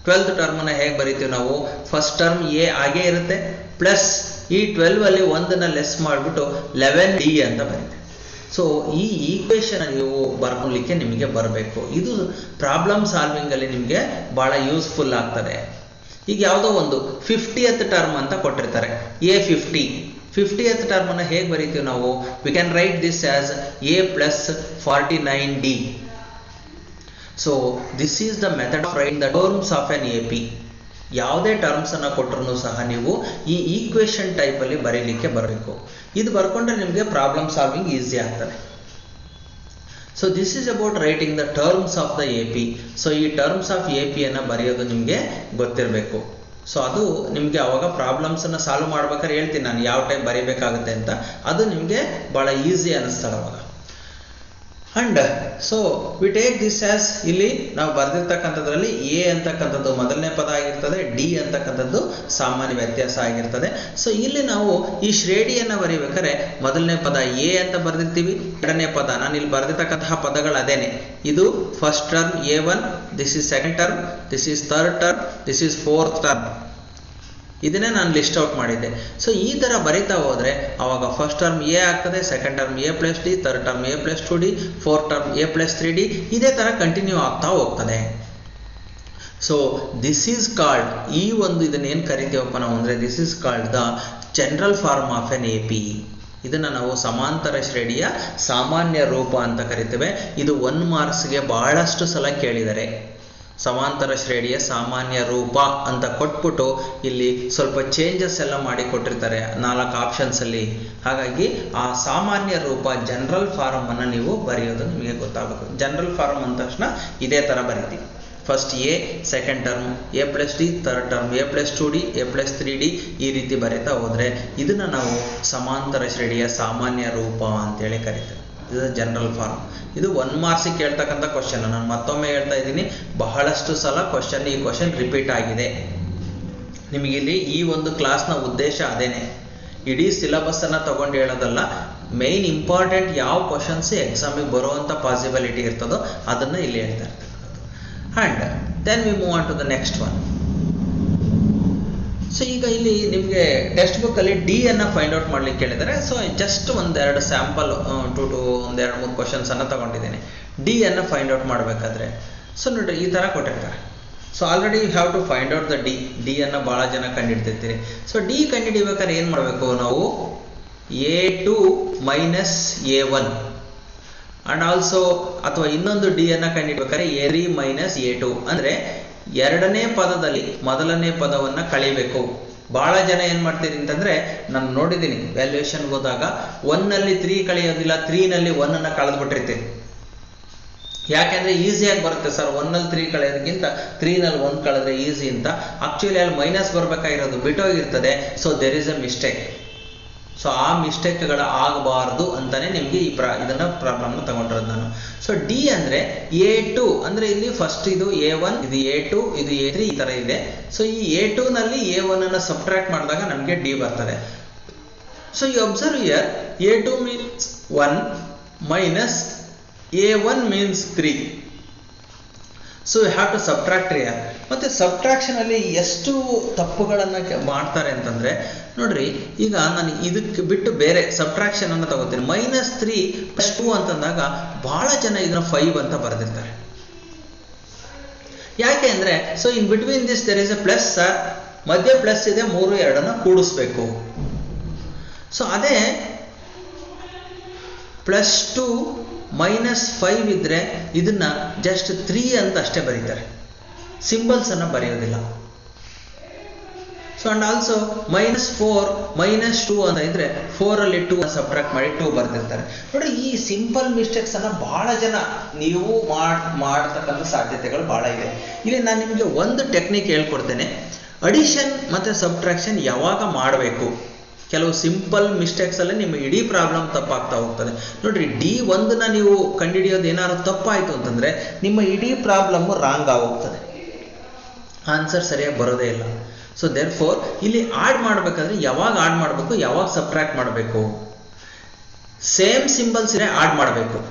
12th ಟರ್ಮನ್ನು ಹೇಗೆ ಬರಿತೀವಿ ನಾವು? ಫಸ್ಟ್ ಟರ್ಮ್ ಎ ಆಗೇ ಇರುತ್ತೆ, ಪ್ಲಸ್ ಈ 12ಅಲ್ಲಿ ಒಂದನ್ನು ಲೆಸ್ ಮಾಡಿಬಿಟ್ಟು 11D ಅಂತ ಬರೀತೀವಿ. ಸೊ ಈ ಈಕ್ವೇಷನ್ ನೀವು ಬರ್ಕೊಳ್ಳಿಕ್ಕೆ ನಿಮಗೆ ಬರಬೇಕು. ಇದು ಪ್ರಾಬ್ಲಮ್ ಸಾಲ್ವಿಂಗಲ್ಲಿ ನಿಮಗೆ ಭಾಳ ಯೂಸ್ಫುಲ್ ಆಗ್ತದೆ. ಈಗ ಯಾವುದೋ ಒಂದು 50th ಟರ್ಮ್ ಅಂತ ಕೊಟ್ಟಿರ್ತಾರೆ, A50. 50th ಟರ್ಮನ್ನು ಹೇಗೆ ಬರೀತೀವಿ ನಾವು? We can write this as A plus 49D. So this is the method of writing the terms of an AP. ಯಾವುದೇ ಟರ್ಮ್ಸನ್ನು ಕೊಟ್ಟರು ಸಹ ನೀವು ಈ ಈಕ್ವೇಷನ್ ಟೈಪಲ್ಲಿ ಬರೀಲಿಕ್ಕೆ ಬರಬೇಕು. ಇದು ಬರ್ಕೊಂಡ್ರೆ ನಿಮಗೆ ಪ್ರಾಬ್ಲಮ್ ಸಾಲ್ವಿಂಗ್ ಈಸಿ ಆಗ್ತದೆ. So this is about writing the terms of the AP. So ಈ ಟರ್ಮ್ಸ್ ಆಫ್ APಯನ್ನು ಬರೆಯೋದು ನಿಮಗೆ ಗೊತ್ತಿರಬೇಕು. ಸೊ ಅದು ನಿಮಗೆ ಅವಾಗ ಪ್ರಾಬ್ಲಮ್ಸನ್ನು ಸಾಲ್ವ್ ಮಾಡ್ಬೇಕಾದ್ರೆ ಹೇಳ್ತೀನಿ ನಾನು ಯಾವ ಟೈಪ್ ಬರೀಬೇಕಾಗುತ್ತೆ ಅಂತ. ಅದು ನಿಮಗೆ ಭಾಳ ಈಸಿ ಅನ್ನಿಸ್ತದೆ ಅವಾಗ. And so we take this as, ಇಲ್ಲಿ ನಾವು ಬರೆದಿರ್ತಕ್ಕಂಥದ್ರಲ್ಲಿ ಎ ಅಂತಕ್ಕಂಥದ್ದು ಮೊದಲನೇ ಪದ ಆಗಿರ್ತದೆ, ಡಿ ಅಂತಕ್ಕಂಥದ್ದು ಸಾಮಾನ್ಯ ವ್ಯತ್ಯಾಸ ಆಗಿರ್ತದೆ. ಸೊ ಇಲ್ಲಿ ನಾವು ಈ ಶ್ರೇಣಿಯನ್ನು ಬರೀಬೇಕಾದ್ರೆ ಮೊದಲನೇ ಪದ ಎ ಅಂತ ಬರೆದಿರ್ತೀವಿ, ಎರಡನೇ ಪದ ನಾನು ಇಲ್ಲಿ ಬರೆದಿರ್ತಕ್ಕಂತಹ ಪದಗಳು ಅದೇನೆ. ಇದು first term A1, this is second term, this is third term, this is fourth term. ಇದನ್ನೇ ನಾನು ಲಿಸ್ಟ್ ಔಟ್ ಮಾಡಿದ್ದೆ. ಸೊ ಈ ಥರ ಬರಿತಾ ಹೋದರೆ ಅವಾಗ ಫಸ್ಟ್ ಟರ್ಮ್ ಎ ಆಗ್ತದೆ, second term A plus d, third term A plus 2D, fourth term A plus 3D, ಇದೇ ಥರ ಕಂಟಿನ್ಯೂ ಆಗ್ತಾ ಹೋಗ್ತದೆ. ಸೊ ದಿಸ್ ಈಸ್ ಕಾಲ್ಡ್, ಈ ಒಂದು ಇದನ್ನು ಏನು ಕರಿತೀವಪ್ಪ ನಾವು ಅಂದರೆ this is called the general form of an AP. ಇದನ್ನು ನಾವು ಸಮಾಂತರ ಶ್ರೇಣಿಯ ಸಾಮಾನ್ಯ ರೂಪ ಅಂತ ಕರಿತೇವೆ. ಇದು 1 ಮಾರ್ಕ್ಸ್ಗೆ ಬಹಳಷ್ಟು ಸಲ ಕೇಳಿದ್ದಾರೆ. ಸಮಾಂತರ ಶ್ರೇಣಿಯ ಸಾಮಾನ್ಯ ರೂಪ ಅಂತ ಕೊಟ್ಬಿಟ್ಟು ಇಲ್ಲಿ ಸ್ವಲ್ಪ ಚೇಂಜಸ್ ಎಲ್ಲ ಮಾಡಿ ಕೊಟ್ಟಿರ್ತಾರೆ 4 ಆಪ್ಷನ್ಸಲ್ಲಿ. ಹಾಗಾಗಿ ಆ ಸಾಮಾನ್ಯ ರೂಪ ಜನರಲ್ ಫಾರ್ಮ್ ಅನ್ನು ನೀವು ಬರೆಯೋದು ನಿಮಗೆ ಗೊತ್ತಾಗಬೇಕು. ಜನರಲ್ ಫಾರ್ಮ್ ಅಂದ ತಕ್ಷಣ ಇದೇ ಥರ ಬರಿತೀವಿ. First a, second term A plus d, third term A plus 2D, A plus 3D, ಈ ರೀತಿ ಬರೀತಾ ಹೋದರೆ ಇದನ್ನು ನಾವು ಸಮಾಂತರ ಶ್ರೇಣಿಯ ಸಾಮಾನ್ಯ ರೂಪ ಅಂತೇಳಿ ಕರಿತೇವೆ. ಇದು ಜನರಲ್ ಫಾರ್ಮ್. ಇದು 1 ಮಾರ್ಕ್ಸಿಗೆ ಕೇಳ್ತಕ್ಕಂಥ ಕ್ವಶನ್. ನಾನು ಮತ್ತೊಮ್ಮೆ ಹೇಳ್ತಾ ಇದ್ದೀನಿ, ಬಹಳಷ್ಟು ಸಲ ಈ ಕ್ವಶನ್ ರಿಪೀಟ್ ಆಗಿದೆ. ನಿಮಗಿಲ್ಲಿ ಈ ಒಂದು ಕ್ಲಾಸ್ನ ಉದ್ದೇಶ ಅದೇನೆ, ಇಡೀ ಸಿಲೆಬಸ್ಸನ್ನು ತಗೊಂಡು ಹೇಳೋದಲ್ಲ, ಮೇಯ್ನ್ ಇಂಪಾರ್ಟೆಂಟ್ ಯಾವ ಕ್ವಶನ್ಸ್ ಎಕ್ಸಾಮಿಗೆ ಬರುವಂಥ ಪಾಸಿಬಿಲಿಟಿ ಇರ್ತದೋ ಅದನ್ನು ಇಲ್ಲಿ ಹೇಳ್ತಾ ಇರ್ತಕ್ಕಂಥದ್ದು. And then we move on to the next one. So ಈಗ ಇಲ್ಲಿ ನಿಮಗೆ ಟೆಕ್ಸ್ಟ್ ಬುಕ್ಕಲ್ಲಿ ಡಿ ಅನ್ನು ಫೈಂಡ್ ಔಟ್ ಮಾಡ್ಲಿಕ್ಕೆ ಹೇಳಿದ್ದಾರೆ. ಸೊ ಜಸ್ಟ್ ಒಂದೆರಡು ಸ್ಯಾಂಪಲ್ ಒಂದೆರಡು 3 ಕ್ವಶನ್ಸನ್ನು ತಗೊಂಡಿದ್ದೀನಿ. ಡಿ ಅನ್ನು ಫೈಂಡ್ ಔಟ್ ಮಾಡಬೇಕಾದ್ರೆ ಸೊ ನೋಡಿರಿ ಈ ಥರ ಕೊಟ್ಟಿರ್ತಾರೆ. So already you have to find out the d ಅನ್ನು ಭಾಳ ಜನ ಕಂಡುಹಿಡ್ತಿರ್ತೀರಿ. ಸೊ ಡಿ ಕಂಡುಹಿಡಿಬೇಕಾದ್ರೆ ಏನು ಮಾಡಬೇಕು ನಾವು? A2 minus A1 and also, ಅಥವಾ ಇನ್ನೊಂದು ಡಿ ಅನ್ನು ಕಂಡುಹಿಡ್ಬೇಕಾದ್ರೆ A3 ಮೈನಸ್ A2 ಅಂದರೆ ಎರಡನೇ ಪದದಲ್ಲಿ ಮೊದಲನೇ ಪದವನ್ನು ಕಳಿಬೇಕು. ಭಾಳ ಜನ ಏನು ಮಾಡ್ತೀರಿ ಅಂತಂದರೆ, ನಾನು ನೋಡಿದ್ದೀನಿ ವ್ಯಾಲ್ಯೂಯೇಷನ್ಗೆ ಹೋದಾಗ 1ನಲ್ಲಿ 3 ಕಳೆಯೋದಿಲ್ಲ, 3ನಲ್ಲಿ 1ಅನ್ನು ಕಳೆದ್ಬಿಟ್ಟಿರ್ತೀರಿ. ಯಾಕೆಂದರೆ ಈಸಿಯಾಗಿ ಬರುತ್ತೆ ಸರ್, 1ನಲ್ಲಿ 3 ಕಳೆಯೋದಕ್ಕಿಂತ 3ನಲ್ಲಿ 1 ಕಳೆದ್ರೆ ಈಸಿ ಅಂತ. ಆ್ಯಕ್ಚುಲಿ ಅಲ್ಲಿ ಮೈನಸ್ ಬರಬೇಕಾಗಿರೋದು ಬಿಟ್ಟೋಗಿರ್ತದೆ. So there is a mistake. So ಆ ಮಿಸ್ಟೇಕ್ಗಳು ಆಗಬಾರ್ದು ಅಂತಲೇ ನಿಮಗೆ ಇದನ್ನು ಪ್ರಾಬ್ಲಮ್ನ ತಗೊಂಡಿರೋದು ನಾನು. ಸೊ ಡಿ ಅಂದರೆ A2 ಅಂದರೆ ಇಲ್ಲಿ ಫಸ್ಟ್ ಇದು A1, ಇದು A2, ಇದು A3 ಈ ಥರ ಇದೆ. ಸೊ ಈ A2ನಲ್ಲಿ A1ಅನ್ನು ಸಬ್ಟ್ರಾಕ್ಟ್ ಮಾಡಿದಾಗ ನಮಗೆ ಡಿ ಬರ್ತದೆ. So you observe here A2 means 1 minus A1 means 3. So you have to subtract here. ಮತ್ತು ಸಬ್ಟ್ರಾಕ್ಷನಲ್ಲಿ ಎಷ್ಟು ತಪ್ಪುಗಳನ್ನು ಮಾಡ್ತಾರೆ ಅಂತಂದರೆ ನೋಡ್ರಿ, ಈಗ ನಾನು ಇದಕ್ಕೆ ಬಿಟ್ಟು ಬೇರೆ ಸಬ್ಟ್ರಾಕ್ಷನನ್ನು ತಗೋತೀನಿ. -3 + 2 ಅಂತಂದಾಗ ಭಾಳ ಜನ ಇದನ್ನು 5 ಅಂತ ಬರೆದಿರ್ತಾರೆ. ಯಾಕೆ ಅಂದರೆ so in between this there is a plus sir, ಮಧ್ಯೆ ಪ್ಲಸ್ ಇದೆ, 3 2 ಕೂಡಿಸ್ಬೇಕು. ಸೊ ಅದೇ +2 -5 ಇದ್ದರೆ ಇದನ್ನು ಜಸ್ಟ್ 3 ಅಂತ ಅಷ್ಟೇ ಬರೀತಾರೆ, ಸಿಂಬಲ್ಸನ್ನು ಬರೆಯೋದಿಲ್ಲ. ಸೊ ಅಂಡ್ ಆಲ್ಸೋ -4 -2 ಅಂತ ಇದ್ರೆ 4 ಅಲ್ಲಿ 2 ಸಬ್ಟ್ರಾಕ್ಟ್ ಮಾಡಿ 2 ಬರ್ದಿರ್ತಾರೆ. ನೋಡಿ, ಈ ಸಿಂಪಲ್ ಮಿಸ್ಟೇಕ್ಸ್ ಅನ್ನ ಬಹಳ ಜನ ನೀವು ಮಾಡ್ತಕ್ಕಂಥ ಸಾಧ್ಯತೆಗಳು ಬಹಳ ಇದೆ. ಇಲ್ಲಿ ನಾನು ನಿಮಗೆ ಒಂದು ಟೆಕ್ನಿಕ್ ಹೇಳ್ಕೊಡ್ತೇನೆ. ಅಡಿಷನ್ ಮತ್ತೆ ಸಬ್ಟ್ರಾಕ್ಷನ್ ಯಾವಾಗ ಮಾಡಬೇಕು, ಕೆಲವು ಸಿಂಪಲ್ ಮಿಸ್ಟೇಕ್ಸ್ ಅಲ್ಲೇ ನಿಮ್ಮ ಇಡೀ ಪ್ರಾಬ್ಲಮ್ ತಪ್ಪಾಗ್ತಾ ಹೋಗ್ತದೆ. ನೋಡ್ರಿ, D1ನ ನೀವು ಕಂಡುಹಿಡಿಯೋದು ಏನಾದ್ರು ತಪ್ಪಾಯ್ತು ಅಂತಂದ್ರೆ ನಿಮ್ಮ ಇಡೀ ಪ್ರಾಬ್ಲಮ್ ರಾಂಗ್ ಆಗೋಗ್ತದೆ, ಆನ್ಸರ್ ಸರಿಯಾಗಿ ಬರೋದೇ ಇಲ್ಲ. ಸೊ ದೇರ್ಫೋರ್ ಇಲ್ಲಿ ಆಡ್ ಮಾಡಬೇಕಾದ್ರೆ ಯಾವಾಗ ಆಡ್ ಮಾಡಬೇಕು, ಯಾವಾಗ ಸಬ್ಟ್ರಾಕ್ಟ್ ಮಾಡಬೇಕು, ಸೇಮ್ ಸಿಂಬಲ್ಸ್ ಇದ್ರೆ ಆಡ್ ಮಾಡಬೇಕು,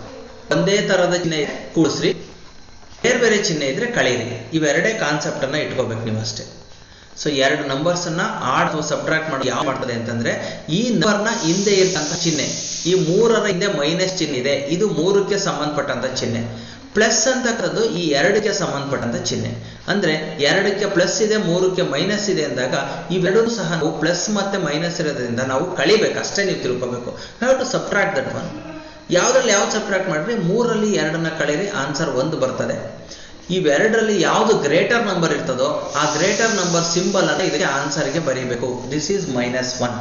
ಒಂದೇ ತರದ ಚಿಹ್ನೆ ಕೂಡಿಸ್ರಿ, ಬೇರೆ ಬೇರೆ ಚಿಹ್ನೆ ಇದ್ರೆ ಕಳೀರಿ. ಇವೆರಡೇ ಕಾನ್ಸೆಪ್ಟ್ ಅನ್ನ ಇಟ್ಕೋಬೇಕು ನೀವು ಅಷ್ಟೇ. ಸೊ ಎರಡು ನಂಬರ್ಸ್ ಅನ್ನ ಆಡ್ ಅಥವಾ ಸಬ್ಟ್ರಾಕ್ಟ್ ಮಾಡಿ ಯಾವ ಮಾಡ್ತದೆ ಅಂತಂದ್ರೆ, ಈ ನಂಬರ್ನ ಹಿಂದೆ ಇರ್ತಂತ ಚಿಹ್ನೆ, ಈ 3ರ ಹಿಂದೆ ಮೈನಸ್ ಚಿಹ್ನೆ ಇದೆ, ಇದು 3ಕ್ಕೆ ಸಂಬಂಧಪಟ್ಟಂತ ಚಿಹ್ನೆ. ಪ್ಲಸ್ ಅಂತಕ್ಕದ್ದು ಈ 2ಕ್ಕೆ ಸಂಬಂಧಪಟ್ಟಂತ ಚಿಹ್ನೆ. ಅಂದ್ರೆ 2ಕ್ಕೆ ಪ್ಲಸ್ ಇದೆ, 3ಕ್ಕೆ ಮೈನಸ್ ಇದೆ ಅಂದಾಗ ಇವೆರಡೂ ಸಹ ನಾವು ಪ್ಲಸ್ ಮತ್ತೆ ಮೈನಸ್ ಇರೋದ್ರಿಂದ ನಾವು ಕಳಿಬೇಕು ಅಷ್ಟೇ, ನೀವು ತಿಳ್ಕೋಬೇಕು. Have to subtract that one. ಯಾವ್ದ್ರಲ್ಲಿ ಯಾವ್ದು ಸಬ್ಟ್ರಾಕ್ಟ್ ಮಾಡ್ರಿ, 3ರಲ್ಲಿ 2ನ್ನ ಕಳೀರಿ, ಆನ್ಸರ್ 1 ಬರ್ತದೆ. ಇವೆರಡರಲ್ಲಿ ಯಾವುದು ಗ್ರೇಟರ್ ನಂಬರ್ ಇರ್ತದೋ ಆ ಗ್ರೇಟರ್ ನಂಬರ್ ಸಿಂಬಲ್ ಅನ್ನ ಇದಕ್ಕೆ ಆನ್ಸರ್ಗೆ ಬರೀಬೇಕು. This is -1.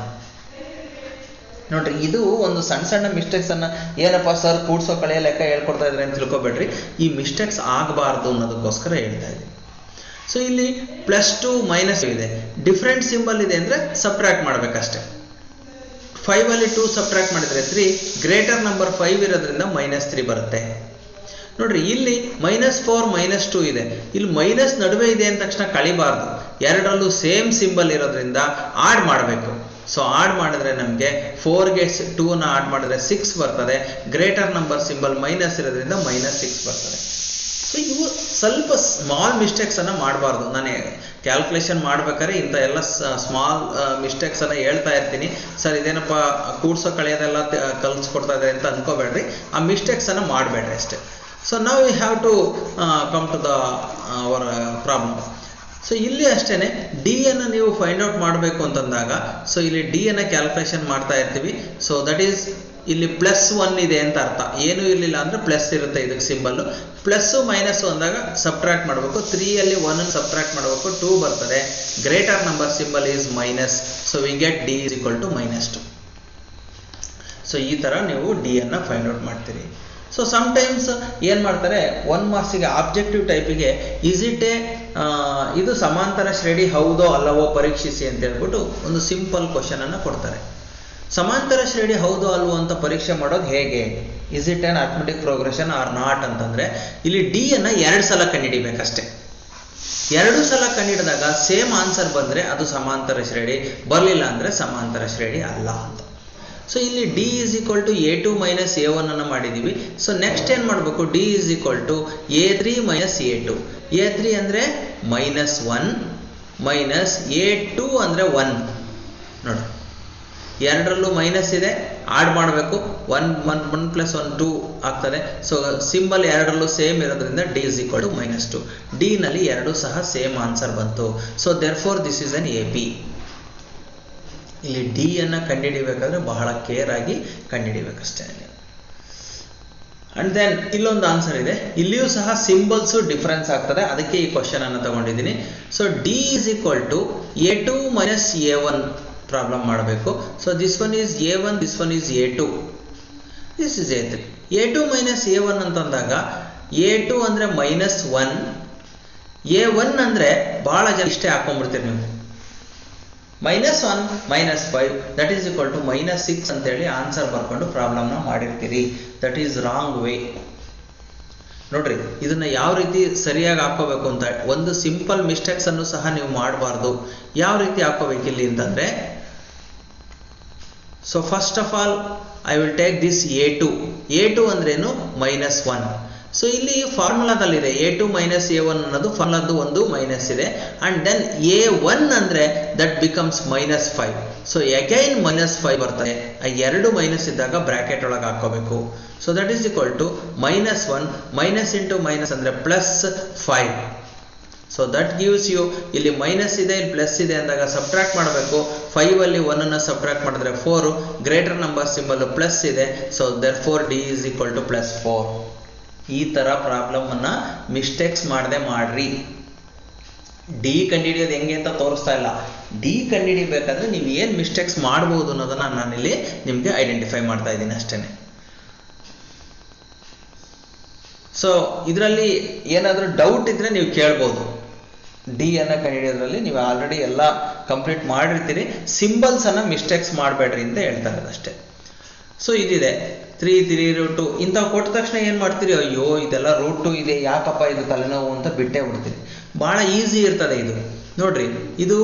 ನೋಡ್ರಿ, ಇದು ಒಂದು ಸಣ್ಣ ಸಣ್ಣ ಮಿಸ್ಟೇಕ್ಸ್ ಅನ್ನ ಏನಪ್ಪಾ ಸರ್ ಕೂಡ್ಸೋ ಕಳೆಯ ಲೆಕ್ಕ ಹೇಳ್ಕೊಡ್ತಾ ಇದ್ರೆ ಅಂತ ತಿಳ್ಕೊಬೇಡ್ರಿ. ಈ ಮಿಸ್ಟೇಕ್ಸ್ ಆಗಬಾರ್ದು ಅನ್ನೋದಕ್ಕೋಸ್ಕರ ಹೇಳ್ತಾ ಇದ್ದೀನಿ. ಸೊ ಇಲ್ಲಿ +2 -2 ಇದೆ, ಡಿಫ್ರೆಂಟ್ ಸಿಂಬಲ್ ಇದೆ ಅಂದ್ರೆ ಸಬ್ಟ್ರಾಕ್ಟ್ ಮಾಡ್ಬೇಕಷ್ಟೇ. 5 ಅಲ್ಲಿ 2 ಸಬ್ಟ್ರಾಕ್ಟ್ ಮಾಡಿದ್ರೆ 3, ಗ್ರೇಟರ್ ನಂಬರ್ 5 ಇರೋದ್ರಿಂದ -3 ಬರುತ್ತೆ. ನೋಡ್ರಿ, ಇಲ್ಲಿ -4 -2 ಇದೆ, ಇಲ್ಲಿ ಮೈನಸ್ ನಡುವೆ ಇದೆ ಅಂದ ತಕ್ಷಣ ಕಳಿಬಾರ್ದು, ಎರಡರಲ್ಲೂ ಸೇಮ್ ಸಿಂಬಲ್ ಇರೋದ್ರಿಂದ ಆಡ್ ಮಾಡಬೇಕು. ಸೊ ಆಡ್ ಮಾಡಿದ್ರೆ ನಮಗೆ 4ಗೆ 2ನ ಆಡ್ ಮಾಡಿದ್ರೆ 6 ಬರ್ತದೆ, ಗ್ರೇಟರ್ ನಂಬರ್ ಸಿಂಬಲ್ ಮೈನಸ್ ಇರೋದ್ರಿಂದ -6 ಬರ್ತದೆ. ಸೊ ಇವು ಸ್ವಲ್ಪ ಸ್ಮಾಲ್ ಮಿಸ್ಟೇಕ್ಸ್ ಅನ್ನ ಮಾಡಬಾರ್ದು. ನಾನು ಕ್ಯಾಲ್ಕುಲೇಷನ್ ಮಾಡ್ಬೇಕಾದ್ರೆ ಇಂಥ ಎಲ್ಲ ಸ್ಮಾಲ್ ಮಿಸ್ಟೇಕ್ಸ್ ಅನ್ನ ಹೇಳ್ತಾ ಇರ್ತೀನಿ. ಸರ್ ಇದೇನಪ್ಪ ಕೂಡ್ಸೋ ಕಳೆಯೋದೆಲ್ಲ ಕಲ್ಸ್ಕೊಡ್ತಾ ಇದ್ದಾರೆ ಅಂತ ಅನ್ಕೋಬೇಡ್ರಿ, ಆ ಮಿಸ್ಟೇಕ್ಸ್ ಅನ್ನ ಮಾಡಬೇಡ್ರಿ ಅಷ್ಟೇ. ಸೊ ನಾವು we have to come to the our problem. So ಇಲ್ಲಿ ಅಷ್ಟೇನೆ ಡಿ ಅನ್ನು ನೀವು ಫೈಂಡ್ ಔಟ್ ಮಾಡಬೇಕು ಅಂತಂದಾಗ, ಸೊ ಇಲ್ಲಿ ಡಿ ಅನ್ನ ಕ್ಯಾಲ್ಕುಲೇಷನ್ ಮಾಡ್ತಾ ಇರ್ತೀವಿ. ಸೊ ದಟ್ ಈಸ್ ಇಲ್ಲಿ +1 ಇದೆ ಅಂತ ಅರ್ಥ, ಏನು ಇರಲಿಲ್ಲ ಅಂದ್ರೆ ಪ್ಲಸ್ ಇರುತ್ತೆ ಇದಕ್ಕೆ ಸಿಂಬಲ್. ಪ್ಲಸ್ ಮೈನಸ್ ಅಂದಾಗ ಸಬ್ಟ್ರಾಕ್ಟ್ ಮಾಡಬೇಕು, 3 ಅಲ್ಲಿ 1 ಸಬ್ಟ್ರಾಕ್ಟ್ ಮಾಡಬೇಕು, 2 ಬರ್ತದೆ. Greater number symbol is minus, so we get d is equal to -2. ಸೊ ಈ ತರ ನೀವು ಡಿ ಅನ್ನ ಫೈಂಡ್ ಔಟ್ ಮಾಡ್ತೀರಿ. ಸೊ ಸಮ್ಟೈಮ್ಸ್ ಏನು ಮಾಡ್ತಾರೆ, 1 ಮಾರ್ಕ್ಸಿಗೆ ಆಬ್ಜೆಕ್ಟಿವ್ ಟೈಪಿಗೆ ಇದು ಸಮಾಂತರ ಶ್ರೇಣಿ ಹೌದೋ ಅಲ್ಲವೋ ಪರೀಕ್ಷಿಸಿ ಅಂತ ಹೇಳ್ಬಿಟ್ಟು ಒಂದು ಸಿಂಪಲ್ ಕ್ವಶನ್ ಅನ್ನು ಕೊಡ್ತಾರೆ. ಸಮಾಂತರ ಶ್ರೇಣಿ ಹೌದೋ ಅಲ್ವೋ ಅಂತ ಪರೀಕ್ಷೆ ಮಾಡೋದು ಹೇಗೆ, is it an arithmetic progression or not ಅಂತಂದ್ರೆ, ಇಲ್ಲಿ ಡಿ ಅನ್ನ 2 ಸಲ ಕಂಡುಹಿಡಿಬೇಕಷ್ಟೇ. 2 ಸಲ ಕಂಡುಹಿಡಿದಾಗ ಸೇಮ್ ಆನ್ಸರ್ ಬಂದ್ರೆ ಅದು ಸಮಾಂತರ ಶ್ರೇಣಿ, ಬರಲಿಲ್ಲ ಅಂದ್ರೆ ಸಮಾಂತರ ಶ್ರೇಣಿ ಅಲ್ಲ ಅಂತ. ಸೊ ಇಲ್ಲಿ D is equal to A2 - A1 ಅನ್ನು ಮಾಡಿದೀವಿ. ಸೊ ನೆಕ್ಸ್ಟ್ ಏನ್ ಮಾಡಬೇಕು, D is equal to A3 - A2. A3 ಅಂದ್ರೆ -1 ಮೈನಸ್ A2 ಅಂದ್ರೆ 1. ನೋಡಿ, ಎರಡರಲ್ಲೂ ಮೈನಸ್ ಇದೆ, ಆಡ್ ಮಾಡಬೇಕು, 1 + 1 2 ಆಗ್ತದೆ. ಸೊ ಸಿಂಬಲ್ ಎರಡರಲ್ಲೂ ಸೇಮ್ ಇರೋದ್ರಿಂದ d is equal to -2. D ನಲ್ಲಿ 2 ಸಹ ಸೇಮ್ ಆನ್ಸರ್ ಬಂತು. So therefore this is an AP. ಇಲ್ಲಿ ಡಿ ಅನ್ನ ಕಂಡುಹಿಡಿಬೇಕಾದ್ರೆ ಬಹಳ ಕೇರ್ ಆಗಿ ಕಂಡುಹಿಡಿಬೇಕಷ್ಟೇ. ಅಂಡ್ ದೆನ್ ಇಲ್ಲೊಂದು ಆನ್ಸರ್ ಇದೆ, ಇಲ್ಲಿಯೂ ಸಹ ಸಿಂಬಲ್ಸ್ ಡಿಫರೆನ್ಸ್ ಆಗ್ತದೆ, ಅದಕ್ಕೆ ಈ ಕ್ವಶನ್ ಅನ್ನು ತಗೊಂಡಿದ್ದೀನಿ. So d is equal to A2 - A1 problem ಮಾಡಬೇಕು. So this one is A1, this one is A2, this is A3. A2 - A1 ಅಂತಂದಾಗ A2 ಅಂದ್ರೆ -1, A1 ಅಂದ್ರೆ ಬಹಳ ಜನ ಇಷ್ಟೇ ಹಾಕೊಂಡ್ಬಿಡ್ತೀರಿ ನೀವು, -1 - 5 ದಟ್ ಈಸ್ ಈಕ್ವಲ್ ಟು -6 ಅಂತೇಳಿ ಆನ್ಸರ್ ಬರ್ಕೊಂಡು ಪ್ರಾಬ್ಲಮ್ನ ಮಾಡಿರ್ತೀರಿ. That is wrong way. ನೋಡ್ರಿ, ಇದನ್ನ ಯಾವ ರೀತಿ ಸರಿಯಾಗಿ ಹಾಕೋಬೇಕು ಅಂತ, ಒಂದು ಸಿಂಪಲ್ ಮಿಸ್ಟೇಕ್ಸ್ ಅನ್ನು ಸಹ ನೀವು ಮಾಡಬಾರ್ದು. ಯಾವ ರೀತಿ ಹಾಕೋಬೇಕು ಇಲ್ಲಿ ಅಂತಂದ್ರೆ, so first of all I will take this A2 ಅಂದ್ರೇನು -1. ಸೊ ಇಲ್ಲಿ ಫಾರ್ಮುಲಾದಲ್ಲಿದೆ A2 - A1 ಅನ್ನೋದು ಫಾರ್ಮುಲಾದ್ದು ಒಂದು ಮೈನಸ್ ಇದೆ. ಅಂಡ್ ದೆನ್ A1 ಅಂದ್ರೆ ದಟ್ ಬಿಕಮ್ಸ್ -5. ಸೊ ಅಗೈನ್ -5 ಬರ್ತದೆ. ಆ 2 ಮೈನಸ್ ಇದ್ದಾಗ ಬ್ರಾಕೆಟ್ ಒಳಗೆ ಹಾಕೋಬೇಕು. So that is equal to -1 minus into minus ಅಂದ್ರೆ +5. ಸೊ ದಟ್ ಗಿವ್ಸ್ ಯು, ಇಲ್ಲಿ ಮೈನಸ್ ಇದೆ, ಇಲ್ಲಿ ಪ್ಲಸ್ ಇದೆ ಅಂದಾಗ ಸಬ್ಟ್ರಾಕ್ಟ್ ಮಾಡಬೇಕು. 5 ಅಲ್ಲಿ 1 ಅನ್ನ ಸಬ್ಟ್ರಾಕ್ಟ್ ಮಾಡಿದ್ರೆ 4, ಗ್ರೇಟರ್ ನಂಬರ್ ಸಿಂಬಲ್ ಪ್ಲಸ್ ಇದೆ. So therefore D is equal to +4. ಈ ತರ ಪ್ರಾಬ್ಲಮ್ ಅನ್ನ ಮಿಸ್ಟೇಕ್ಸ್ ಮಾಡದೆ ಮಾಡ್ರಿ. ಡಿ ಕಂಡುಹಿಡಿಯೋದು ಹೆಂಗೆ ಅಂತ ತೋರಿಸ್ತಾ ಇಲ್ಲ. ಡಿ ಕಂಡುಹಿಡಿಬೇಕಾದ್ರೆ ನೀವು ಏನು ಮಿಸ್ಟೇಕ್ಸ್ ಮಾಡ್ಬೋದು ಅನ್ನೋದನ್ನ ನಾನಿಲ್ಲಿ ನಿಮಗೆ ಐಡೆಂಟಿಫೈ ಮಾಡ್ತಾ ಇದ್ದೀನಿ ಅಷ್ಟೇ. ಸೊ ಇದರಲ್ಲಿ ಏನಾದರೂ ಡೌಟ್ ಇದ್ರೆ ನೀವು ಕೇಳ್ಬೋದು. ಡಿ ಅನ್ನು ಕಂಡುಹಿಡಿಯೋದ್ರಲ್ಲಿ ನೀವು ಆಲ್ರೆಡಿ ಎಲ್ಲ ಕಂಪ್ಲೀಟ್ ಮಾಡಿರ್ತೀರಿ, ಸಿಂಬಲ್ಸ್ ಅನ್ನ ಮಿಸ್ಟೇಕ್ಸ್ ಮಾಡಬೇಡ್ರಿ ಅಂತ ಹೇಳ್ತಾ ಇರೋದು ಅಷ್ಟೇ. ಸೊ ಇದಿದೆ 3 3 ರೂಟು ಇಂಥವು ಕೊಟ್ಟ ತಕ್ಷಣ ಏನು ಮಾಡ್ತೀರಿ, ಅಯ್ಯೋ ಇದೆಲ್ಲ ರೂಟು ಇದೆ ಯಾಕಪ್ಪ ಇದು ತಲೆನೋವು ಅಂತ ಬಿಟ್ಟೇ ಬಿಡ್ತೀರಿ. ಭಾಳ ಈಸಿ ಇರ್ತದೆ ಇದು. ನೋಡ್ರಿ, ಇದು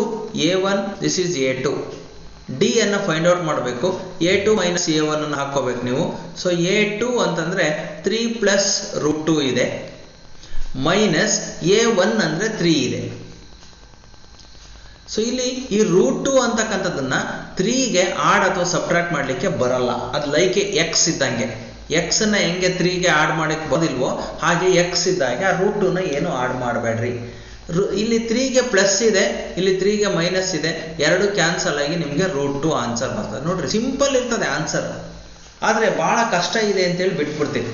A1, this is A2. D ಅನ್ನು ಫೈಂಡ್ ಔಟ್ ಮಾಡಬೇಕು. A2 ಮೈನಸ್ A1 ಅನ್ನು ಹಾಕೋಬೇಕು ನೀವು. ಸೊ A2 ಅಂತಂದ್ರೆ 3 ಪ್ಲಸ್ ರೂಟ್ 2 ಇದೆ, ಮೈನಸ್ A1 ಅಂದ್ರೆ 3 ಇದೆ. ಸೊ ಇಲ್ಲಿ ಈ ರೂಟ್ 2 ಅಂತಕ್ಕಂಥದ್ದನ್ನ 3ಗೆ ಆಡ್ ಅಥವಾ ಸಬ್ಟ್ರಾಕ್ಟ್ ಮಾಡಲಿಕ್ಕೆ ಬರಲ್ಲ. ಅದು ಲೈಕ್ ಎಕ್ಸ್ ಇದ್ದಂಗೆ. ಎಕ್ಸ್ ಅನ್ನ ಹೆಂಗೆ 3ಗೆ ಆಡ್ ಮಾಡಕ್ಕೆ ಬರೋದಿಲ್ವೋ ಹಾಗೆ ಎಕ್ಸ್ ಇದ್ದಾಗೆ ಆ ರೂಟ್ 2ನ ಏನು ಆಡ್ ಮಾಡಬೇಡ್ರಿ. ಇಲ್ಲಿ 3ಗೆ ಪ್ಲಸ್ ಇದೆ, ಇಲ್ಲಿ 3ಗೆ ಮೈನಸ್ ಇದೆ, ಎರಡು ಕ್ಯಾನ್ಸಲ್ ಆಗಿ ನಿಮಗೆ ರೂಟ್ 2 ಆನ್ಸರ್ ಬರ್ತದೆ. ನೋಡ್ರಿ, ಸಿಂಪಲ್ ಇರ್ತದೆ ಆನ್ಸರ್, ಆದರೆ ಬಹಳ ಕಷ್ಟ ಇದೆ ಅಂತೇಳಿ ಬಿಟ್ಬಿಡ್ತೀವಿ.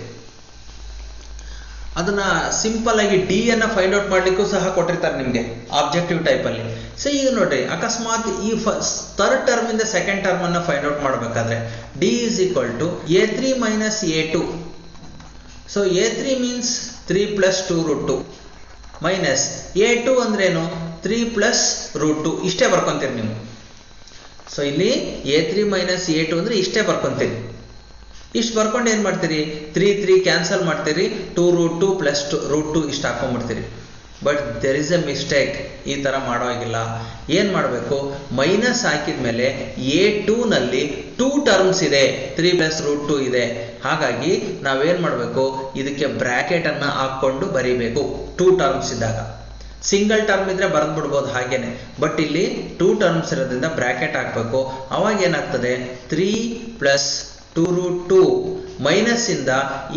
ಅದನ್ನ ಸಿಂಪಲ್ ಆಗಿ ಡಿ ಅನ್ನ ಫೈಂಡ್ ಔಟ್ ಮಾಡ್ಲಿಕ್ಕೂ ಸಹ ಕೊಟ್ಟಿರ್ತಾರೆ ನಿಮಗೆ ಆಬ್ಜೆಕ್ಟಿವ್ ಟೈಪ್ ಅಲ್ಲಿ. ಸೊ ಈಗ ನೋಡ್ರಿ, ಅಕಸ್ಮಾತ್ ಈ ಥರ್ಡ್ ಟರ್ಮ್ ಇಂದ ಸೆಕೆಂಡ್ ಟರ್ಮ್ ಅನ್ನ ಫೈಂಡ್ ಔಟ್ ಮಾಡಬೇಕಾದ್ರೆ D is equal to A3 minus A2. So A3 means 3 plus 2 root 2 minus A2 ಅಂದ್ರೇನು 3 ಪ್ಲಸ್ ರೂಟ್ 2. ಇಷ್ಟೇ ಬರ್ಕೊಂತೀರಿ ನೀವು. ಸೊ ಇಲ್ಲಿ A3 ಮೈನಸ್ A2 ಅಂದ್ರೆ ಇಷ್ಟೇ ಬರ್ಕೊಂತೀರಿ. ಇಷ್ಟು ಬರ್ಕೊಂಡು ಏನು ಮಾಡ್ತೀರಿ, 3 3 ಕ್ಯಾನ್ಸಲ್ ಮಾಡ್ತೀರಿ, 2 ರೂಟ್ 2 ಪ್ಲಸ್ ರೂಟ್ 2 ಇಷ್ಟು ಹಾಕೊಂಡ್ಬಿಡ್ತೀರಿ. But there is a mistake. ಈ ಥರ ಮಾಡೋ ಹಾಗಿಲ್ಲ. ಏನು ಮಾಡಬೇಕು, ಮೈನಸ್ ಹಾಕಿದ್ಮೇಲೆ A2 ನಲ್ಲಿ 2 ಟರ್ಮ್ಸ್ ಇದೆ, 3 ಪ್ಲಸ್ ರೂಟ್ 2 ಇದೆ. ಹಾಗಾಗಿ ನಾವೇನು ಮಾಡಬೇಕು, ಇದಕ್ಕೆ ಬ್ರ್ಯಾಕೆಟ್ ಅನ್ನು ಹಾಕ್ಕೊಂಡು ಬರೀಬೇಕು. 2 ಟರ್ಮ್ಸ್ ಇದ್ದಾಗ ಸಿಂಗಲ್ ಟರ್ಮ್ ಇದ್ರೆ ಬರೆದ್ಬಿಡ್ಬೋದು ಹಾಗೇನೆ, ಬಟ್ ಇಲ್ಲಿ 2 ಟರ್ಮ್ಸ್ ಇರೋದ್ರಿಂದ ಬ್ರ್ಯಾಕೆಟ್ ಹಾಕಬೇಕು. ಅವಾಗ ಏನಾಗ್ತದೆ, 3 ಪ್ಲಸ್ 2 ರೂಟ್ 2 ಮೈನಸ್ ಇಂದ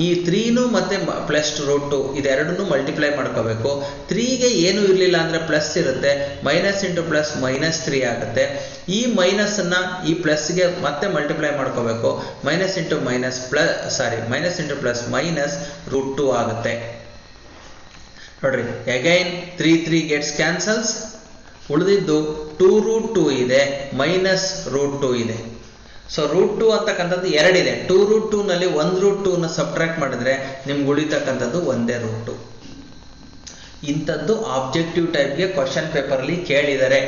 ಈ 3 ಮತ್ತೆ ಪ್ಲಸ್ ರೂಟ್ 2 ಇದೆರಡನ್ನು ಮಲ್ಟಿಪ್ಲೈ ಮಾಡ್ಕೋಬೇಕು. 3ಗೆ ಏನು ಇರಲಿಲ್ಲ ಅಂದ್ರೆ ಪ್ಲಸ್ ಇರುತ್ತೆ, ಮೈನಸ್ ಇಂಟು ಪ್ಲಸ್ ಮೈನಸ್ 3 ಆಗುತ್ತೆ. ಈ ಮೈನಸ್ ಅನ್ನ ಈ ಪ್ಲಸ್ಗೆ ಮತ್ತೆ ಮಲ್ಟಿಪ್ಲೈ ಮಾಡ್ಕೋಬೇಕು. Minus into minus plus minus into plus minus root 2 ಆಗುತ್ತೆ. ನೋಡ್ರಿ, ಅಗೈನ್ 3 3 ಗೆಟ್ಸ್ ಕ್ಯಾನ್ಸಲ್ಸ್. ಉಳಿದಿದ್ದು 2 ರೂಟ್ 2 ಇದೆ, ಮೈನಸ್ ರೂಟ್ 2 ಇದೆ. ಸೊ ರೂಟ್ 2 ಅಂತಕ್ಕಂಥದ್ದು ಎರಡಿದೆ. 2 ರೂಟ್ 2 ನಲ್ಲಿ 1 ರೂಟ್ 2ನ ಸಬ್ಟ್ರಾಕ್ಟ್ ಮಾಡಿದ್ರೆ ನಿಮ್ಗೆ ಉಳಿತಕ್ಕಂಥದ್ದು ಒಂದೇ ರೂಟ್ 2. ಇಂಥದ್ದು ಆಬ್ಜೆಕ್ಟಿವ್ ಟೈಪ್ಗೆ ಕ್ವಶನ್ ಪೇಪರಲ್ಲಿ ಕೇಳಿದರೆ,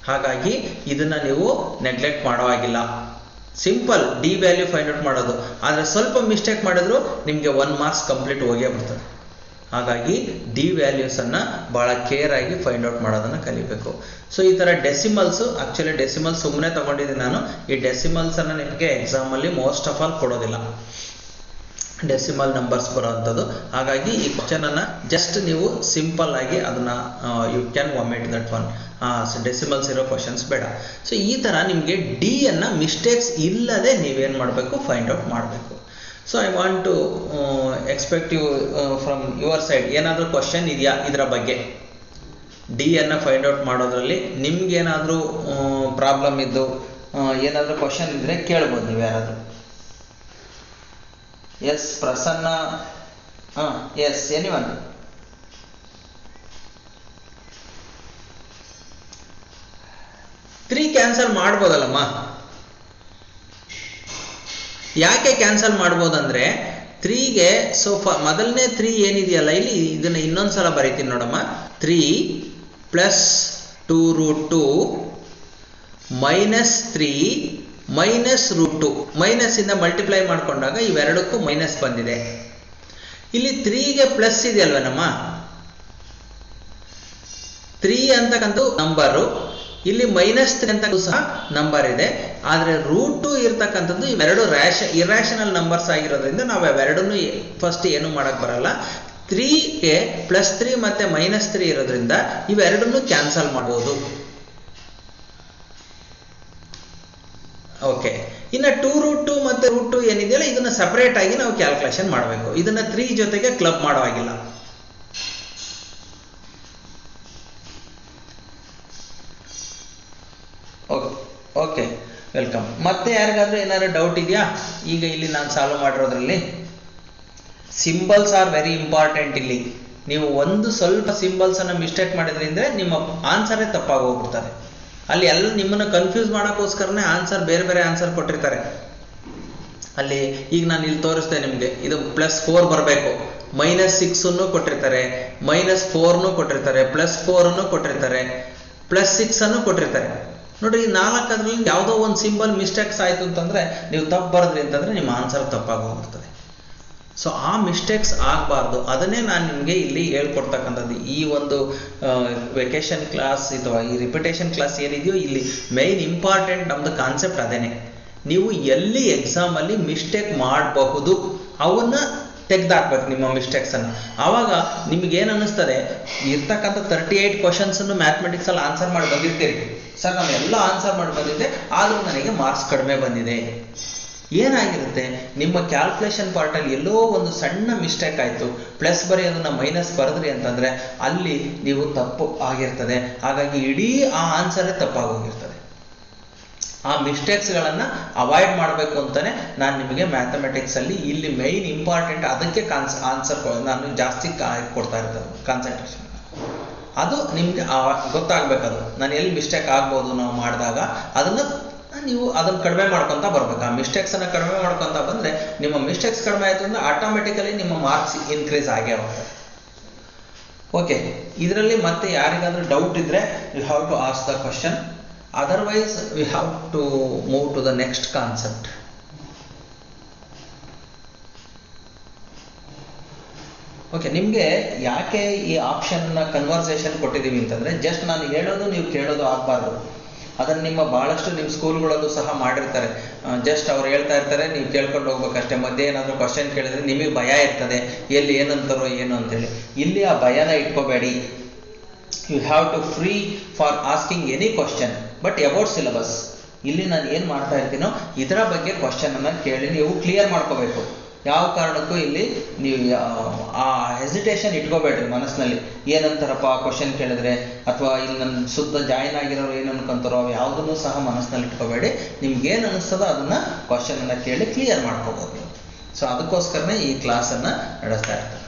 ಹಾಗಾಗಿ ಇದನ್ನ ನೀವು ನೆಗ್ಲೆಕ್ಟ್ ಮಾಡೋ ಹಾಗಿಲ್ಲ. Simple D value find out ಮಾಡೋದು. ಆದರೆ ಸ್ವಲ್ಪ ಮಿಸ್ಟೇಕ್ ಮಾಡಿದ್ರು ನಿಮಗೆ 1 ಮಾರ್ಕ್ಸ್ ಕಂಪ್ಲೀಟ್ ಹೋಗೇ ಬಿಡ್ತದೆ. ಹಾಗಾಗಿ ಡಿ ವ್ಯಾಲ್ಯೂಸನ್ನು ಭಾಳ ಕೇರ್ ಆಗಿ ಫೈಂಡ್ ಔಟ್ ಮಾಡೋದನ್ನು ಕಲಿಬೇಕು. ಸೊ ಈ ಥರ ಡೆಸಿಮಲ್ಸು, ಆ್ಯಕ್ಚುಲಿ ಡೆಸಿಮಲ್ ಸುಮ್ಮನೆ ತೊಗೊಂಡಿದ್ದೀನಿ ನಾನು. ಈ ಡೆಸಿಮಲ್ಸನ್ನು ನಿಮಗೆ ಎಕ್ಸಾಮಲ್ಲಿ ಮೋಸ್ಟ್ ಆಫ್ ಆಲ್ ಕೊಡೋದಿಲ್ಲ, ಡೆಸಿಮಲ್ ನಂಬರ್ಸ್ ಬರೋವಂಥದ್ದು. ಹಾಗಾಗಿ ಈ ಕ್ವಶನನ್ನು ಜಸ್ಟ್ ನೀವು ಸಿಂಪಲ್ ಆಗಿ ಅದನ್ನು you can omit that one. Decimals ಇರೋ ಕ್ವಶನ್ಸ್ ಬೇಡ. ಸೊ ಈ ಥರ ನಿಮಗೆ ಡಿ ಅನ್ನು ಮಿಸ್ಟೇಕ್ಸ್ ಇಲ್ಲದೆ ನೀವೇನು ಮಾಡಬೇಕು, ಫೈಂಡ್ ಔಟ್ ಮಾಡಬೇಕು. So I want to expect you from your side ಏನಾದರೂ ಕ್ವಶನ್ ಇದೆಯಾ ಇದರ ಬಗ್ಗೆ, ಡಿ ಅನ್ನು ಫೈಂಡ್ ಔಟ್ ಮಾಡೋದ್ರಲ್ಲಿ ನಿಮ್ಗೇನಾದರೂ ಪ್ರಾಬ್ಲಮ್ ಇದ್ದು ಏನಾದರೂ ಕ್ವಶನ್ ಇದ್ದರೆ ಕೇಳ್ಬೋದು ನೀವು ಯಾರಾದರೂ. Yes Prasanna, yes anyone. Three cancel ಮಾಡ್ಬೋದಲ್ಲಮ್ಮ? ಯಾಕೆ ಕ್ಯಾನ್ಸಲ್ ಮಾಡ್ಬೋದಂದ್ರೆ 3ಗೆ ಸೊ ಮೊದಲನೇ 3 ಏನಿದೆಯಲ್ಲ ಇಲ್ಲಿ, ಇದನ್ನ ಇನ್ನೊಂದ್ಸಲ ಬರೀತೀನಿ ನೋಡಮ್ಮ. 3 plus 2 root 2 minus 3 minus root 2. Minus ಇಂದ ಮಲ್ಟಿಪ್ಲೈ ಮಾಡ್ಕೊಂಡಾಗ ಇವೆರಡಕ್ಕೂ ಮೈನಸ್ ಬಂದಿದೆ. ಇಲ್ಲಿ 3ಗೆ ಪ್ಲಸ್ ಇದೆಯಲ್ವೇನಮ್ಮ, 3 ಅಂತಕ್ಕಂಥ ನಂಬರು, ಇಲ್ಲಿ ಮೈನಸ್ 3 ಅಂತ ಸಹ ನಂಬರ್ ಇದೆ. ಆದರೆ ರೂಟ್ 2 ಇರ್ತಕ್ಕಂಥದ್ದು ಇವೆರಡು ಇರ್ಯಾಷನಲ್ ನಂಬರ್ಸ್ ಆಗಿರೋದ್ರಿಂದ ನಾವು ಅವೆರಡನ್ನು ಫಸ್ಟ್ ಏನು ಮಾಡಕ್ ಬರಲ್ಲ. 3ಗೆ ಪ್ಲಸ್ 3 ಮತ್ತೆ ಮೈನಸ್ 3 ಇರೋದ್ರಿಂದ ಇವೆರಡನ್ನು ಕ್ಯಾನ್ಸಲ್ ಮಾಡ್ಬೋದು. ಓಕೆ, ಇನ್ನು 2 ರೂಟ್ 2 ಮತ್ತೆ ರೂಟ್ 2 ಏನಿದೆಯಲ್ಲ ಇದನ್ನ ಸಪರೇಟ್ ಆಗಿ ನಾವು ಕ್ಯಾಲ್ಕುಲೇಷನ್ ಮಾಡಬೇಕು. ಇದನ್ನ 3 ಜೊತೆಗೆ ಕ್ಲಬ್ ಮಾಡೋ ಹಾಗಿಲ್ಲ. Okay, welcome. ಮತ್ತೆ ಯಾರಿಗಾದ್ರೂ ಏನಾದ್ರು ಡೌಟ್ ಇದೆಯಾ? ಈಗ ಇಲ್ಲಿ ನಾನು ಸಾಲ್ವ್ ಮಾಡಿರೋದ್ರಲ್ಲಿ ಸಿಂಬಲ್ಸ್ ಆರ್ ವೆರಿ ಇಂಪಾರ್ಟೆಂಟ್. ಇಲ್ಲಿ ನೀವು ಒಂದು ಸ್ವಲ್ಪ ಸಿಂಬಲ್ಸ್ ಅನ್ನ ಮಿಸ್ಟೇಕ್ ಮಾಡಿದ್ರಿಂದ ನಿಮ್ಮ ಆನ್ಸರೇ ತಪ್ಪಾಗಿ ಹೋಗ್ಬಿಡ್ತದೆ. ಅಲ್ಲಿ ಎಲ್ಲ ನಿಮ್ಮನ್ನ ಕನ್ಫ್ಯೂಸ್ ಮಾಡೋಕ್ಕೋಸ್ಕರನೇ ಆನ್ಸರ್ ಬೇರೆ ಬೇರೆ ಆನ್ಸರ್ ಕೊಟ್ಟಿರ್ತಾರೆ. ಅಲ್ಲಿ ಈಗ ನಾನು ಇಲ್ಲಿ ತೋರಿಸ್ದೆ ನಿಮಗೆ, ಇದು +4 ಬರಬೇಕು, -6 ಕೊಟ್ಟಿರ್ತಾರೆ, -4 ಕೊಟ್ಟಿರ್ತಾರೆ, +4 ಕೊಟ್ಟಿರ್ತಾರೆ, +6 ಕೊಟ್ಟಿರ್ತಾರೆ. ನೋಡ್ರಿ, ಈ 4 ಯಾವುದೋ ಒಂದು ಸಿಂಬಲ್ ಮಿಸ್ಟೇಕ್ಸ್ ಆಯ್ತು ಅಂತಂದ್ರೆ ನೀವು ತಪ್ಪು ಬರೆದ್ರಿ ಅಂತಂದ್ರೆ ನಿಮ್ಮ ಆನ್ಸರ್ ತಪ್ಪಾಗಿ ಹೋಗ್ಬಿಡ್ತದೆ. ಸೊ ಆ ಮಿಸ್ಟೇಕ್ಸ್ ಆಗಬಾರ್ದು, ಅದನ್ನೇ ನಾನು ನಿಮಗೆ ಇಲ್ಲಿ ಹೇಳ್ಕೊಡ್ತಕ್ಕಂಥದ್ದು. ಈ ಒಂದು ವೆಕೇಶನ್ ಕ್ಲಾಸ್ ಅಥವಾ ಈ ರಿಪಿಟೇಷನ್ ಕ್ಲಾಸ್ ಏನಿದೆಯೋ ಇಲ್ಲಿ ಮೇನ್ ಇಂಪಾರ್ಟೆಂಟ್ ನಮ್ದು ಕಾನ್ಸೆಪ್ಟ್ ಅದೇನೆ. ನೀವು ಎಲ್ಲಿ ಎಕ್ಸಾಮಲ್ಲಿ ಮಿಸ್ಟೇಕ್ ಮಾಡಬಹುದು ಅವನ್ನ ತೆಗೆದಾಕ್ಬೇಕು, ನಿಮ್ಮ ಮಿಸ್ಟೇಕ್ಸನ್ನು. ಆವಾಗ ನಿಮ್ಗೇನು ಅನ್ನಿಸ್ತದೆ, ಇರ್ತಕ್ಕಂಥ 38 ಕ್ವಶನ್ಸನ್ನು ಮ್ಯಾಥಮೆಟಿಕ್ಸಲ್ಲಿ ಆನ್ಸರ್ ಮಾಡಿ ಬಂದಿರ್ತೀರಿ. ಸರ್ ನಾನು ಎಲ್ಲ ಆನ್ಸರ್ ಮಾಡಿ ಬಂದಿದ್ದೆ, ಆದರೂ ನನಗೆ ಮಾರ್ಕ್ಸ್ ಕಡಿಮೆ ಬಂದಿದೆ. ಏನಾಗಿರುತ್ತೆ, ನಿಮ್ಮ ಕ್ಯಾಲ್ಕುಲೇಷನ್ ಪಾರ್ಟಲ್ಲಿ ಎಲ್ಲೋ ಒಂದು ಸಣ್ಣ ಮಿಸ್ಟೇಕ್ ಆಯಿತು, ಪ್ಲಸ್ ಬರೆಯೋದನ್ನ ಮೈನಸ್ ಬರೆದ್ರಿ ಅಂತಂದರೆ ಅಲ್ಲಿ ನೀವು ತಪ್ಪು ಆಗಿರ್ತದೆ. ಹಾಗಾಗಿ ಇಡೀ ಆ ಆನ್ಸರೇ ತಪ್ಪಾಗೋಗಿರ್ತದೆ. ಆ ಮಿಸ್ಟೇಕ್ಸ್ಗಳನ್ನು ಅವಾಯ್ಡ್ ಮಾಡಬೇಕು ಅಂತಲೇ ನಾನು ನಿಮಗೆ ಮ್ಯಾಥಮೆಟಿಕ್ಸಲ್ಲಿ ಇಲ್ಲಿ ಮೈನ್ ಇಂಪಾರ್ಟೆಂಟ್, ಅದಕ್ಕೆ ಆನ್ಸರ್ ನಾನು ಜಾಸ್ತಿ ಕೊಡ್ತಾ ಇರ್ತದೆ ಕಾನ್ಸಂಟ್ರೇಷನ್. ಅದು ನಿಮಗೆ ಗೊತ್ತಾಗಬೇಕದು, ನಾನು ಎಲ್ಲಿ ಮಿಸ್ಟೇಕ್ ಆಗ್ಬೋದು ನಾವು ಮಾಡಿದಾಗ ಅದನ್ನು ನೀವು ಅದನ್ನು ಕಡಿಮೆ ಮಾಡ್ಕೊತಾ ಬರ್ಬೇಕು. ಆ ಮಿಸ್ಟೇಕ್ಸನ್ನು ಕಡಿಮೆ ಮಾಡ್ಕೊತಾ ಬಂದರೆ ನಿಮ್ಮ ಮಿಸ್ಟೇಕ್ಸ್ ಕಡಿಮೆ ಆಯಿತು ಅಂದರೆ ಆಟೋಮೆಟಿಕಲಿ ನಿಮ್ಮ ಮಾರ್ಕ್ಸ್ ಇನ್ಕ್ರೀಸ್ ಆಗೇ ಹೋಗ್ತದೆ. ಓಕೆ, ಇದರಲ್ಲಿ ಮತ್ತೆ ಯಾರಿಗಾದ್ರೂ ಡೌಟ್ ಇದ್ದರೆ you have to ask the question, otherwise we have to move to the next concept. Okay, ನಿಮಗೆ ಯಾಕೆ ಈ ಆಪ್ಷನ್ನ ಕನ್ವರ್ಸೇಷನ್ ಕೊಟ್ಟಿದ್ದೀವಿ ಅಂತಂದರೆ, ಜಸ್ಟ್ ನಾನು ಹೇಳೋದು ನೀವು ಕೇಳೋದು ಆಗಬಾರ್ದು. ಅದನ್ನು ಭಾಳಷ್ಟು ನಿಮ್ಮ ಸ್ಕೂಲ್ಗಳಲ್ಲೂ ಸಹ ಮಾಡಿರ್ತಾರೆ. ಜಸ್ಟ್ ಅವ್ರು ಹೇಳ್ತಾ ಇರ್ತಾರೆ, ನೀವು ಕೇಳ್ಕೊಂಡು ಹೋಗ್ಬೇಕಷ್ಟೇ. ಮಧ್ಯೆ ಏನಾದರೂ ಕ್ವಶನ್ ಕೇಳಿದ್ರೆ ನಿಮಗೆ ಭಯ ಇರ್ತದೆ, ಎಲ್ಲಿ ಏನಂತಾರೋ ಏನು ಅಂತೇಳಿ. ಇಲ್ಲಿ ಆ ಭಯನ ಇಟ್ಕೋಬೇಡಿ. You have to free for asking any question but about syllabus. ಇಲ್ಲಿ ನಾನು ಏನು ಮಾಡ್ತಾ ಇರ್ತೀನೋ ಇದರ ಬಗ್ಗೆ ಕ್ವಶನನ್ನು ಕೇಳಿ ನೀವು ಕ್ಲಿಯರ್ ಮಾಡ್ಕೋಬೇಕು. ಯಾವ ಕಾರಣಕ್ಕೂ ಇಲ್ಲಿ ನೀವು ಆ ಹೆಸಿಟೇಷನ್ ಇಟ್ಕೋಬೇಡ್ರಿ ಮನಸ್ಸಿನಲ್ಲಿ. ಏನಂತಾರಪ್ಪ ಕ್ವಶನ್ ಕೇಳಿದ್ರೆ, ಅಥವಾ ಇಲ್ಲಿ ನನ್ನ ಸುತ್ತ ಜಾಯಿನ್ ಆಗಿರೋರು ಏನು ಅನ್ಕೊಂತಾರೋ ಅವು ಯಾವುದನ್ನು ಸಹ ಮನಸ್ಸಿನಲ್ಲಿ ಇಟ್ಕೋಬೇಡಿ. ನಿಮ್ಗೇನು ಅನ್ನಿಸ್ತದೋ ಅದನ್ನು ಕ್ವಶನನ್ನು ಕೇಳಿ ಕ್ಲಿಯರ್ ಮಾಡ್ಕೋಬೋದು. ಸೊ ಅದಕ್ಕೋಸ್ಕರನೇ ಈ ಕ್ಲಾಸನ್ನು ನಡೆಸ್ತಾ ಇರ್ತಕ್ಕಂಥದ್ದು.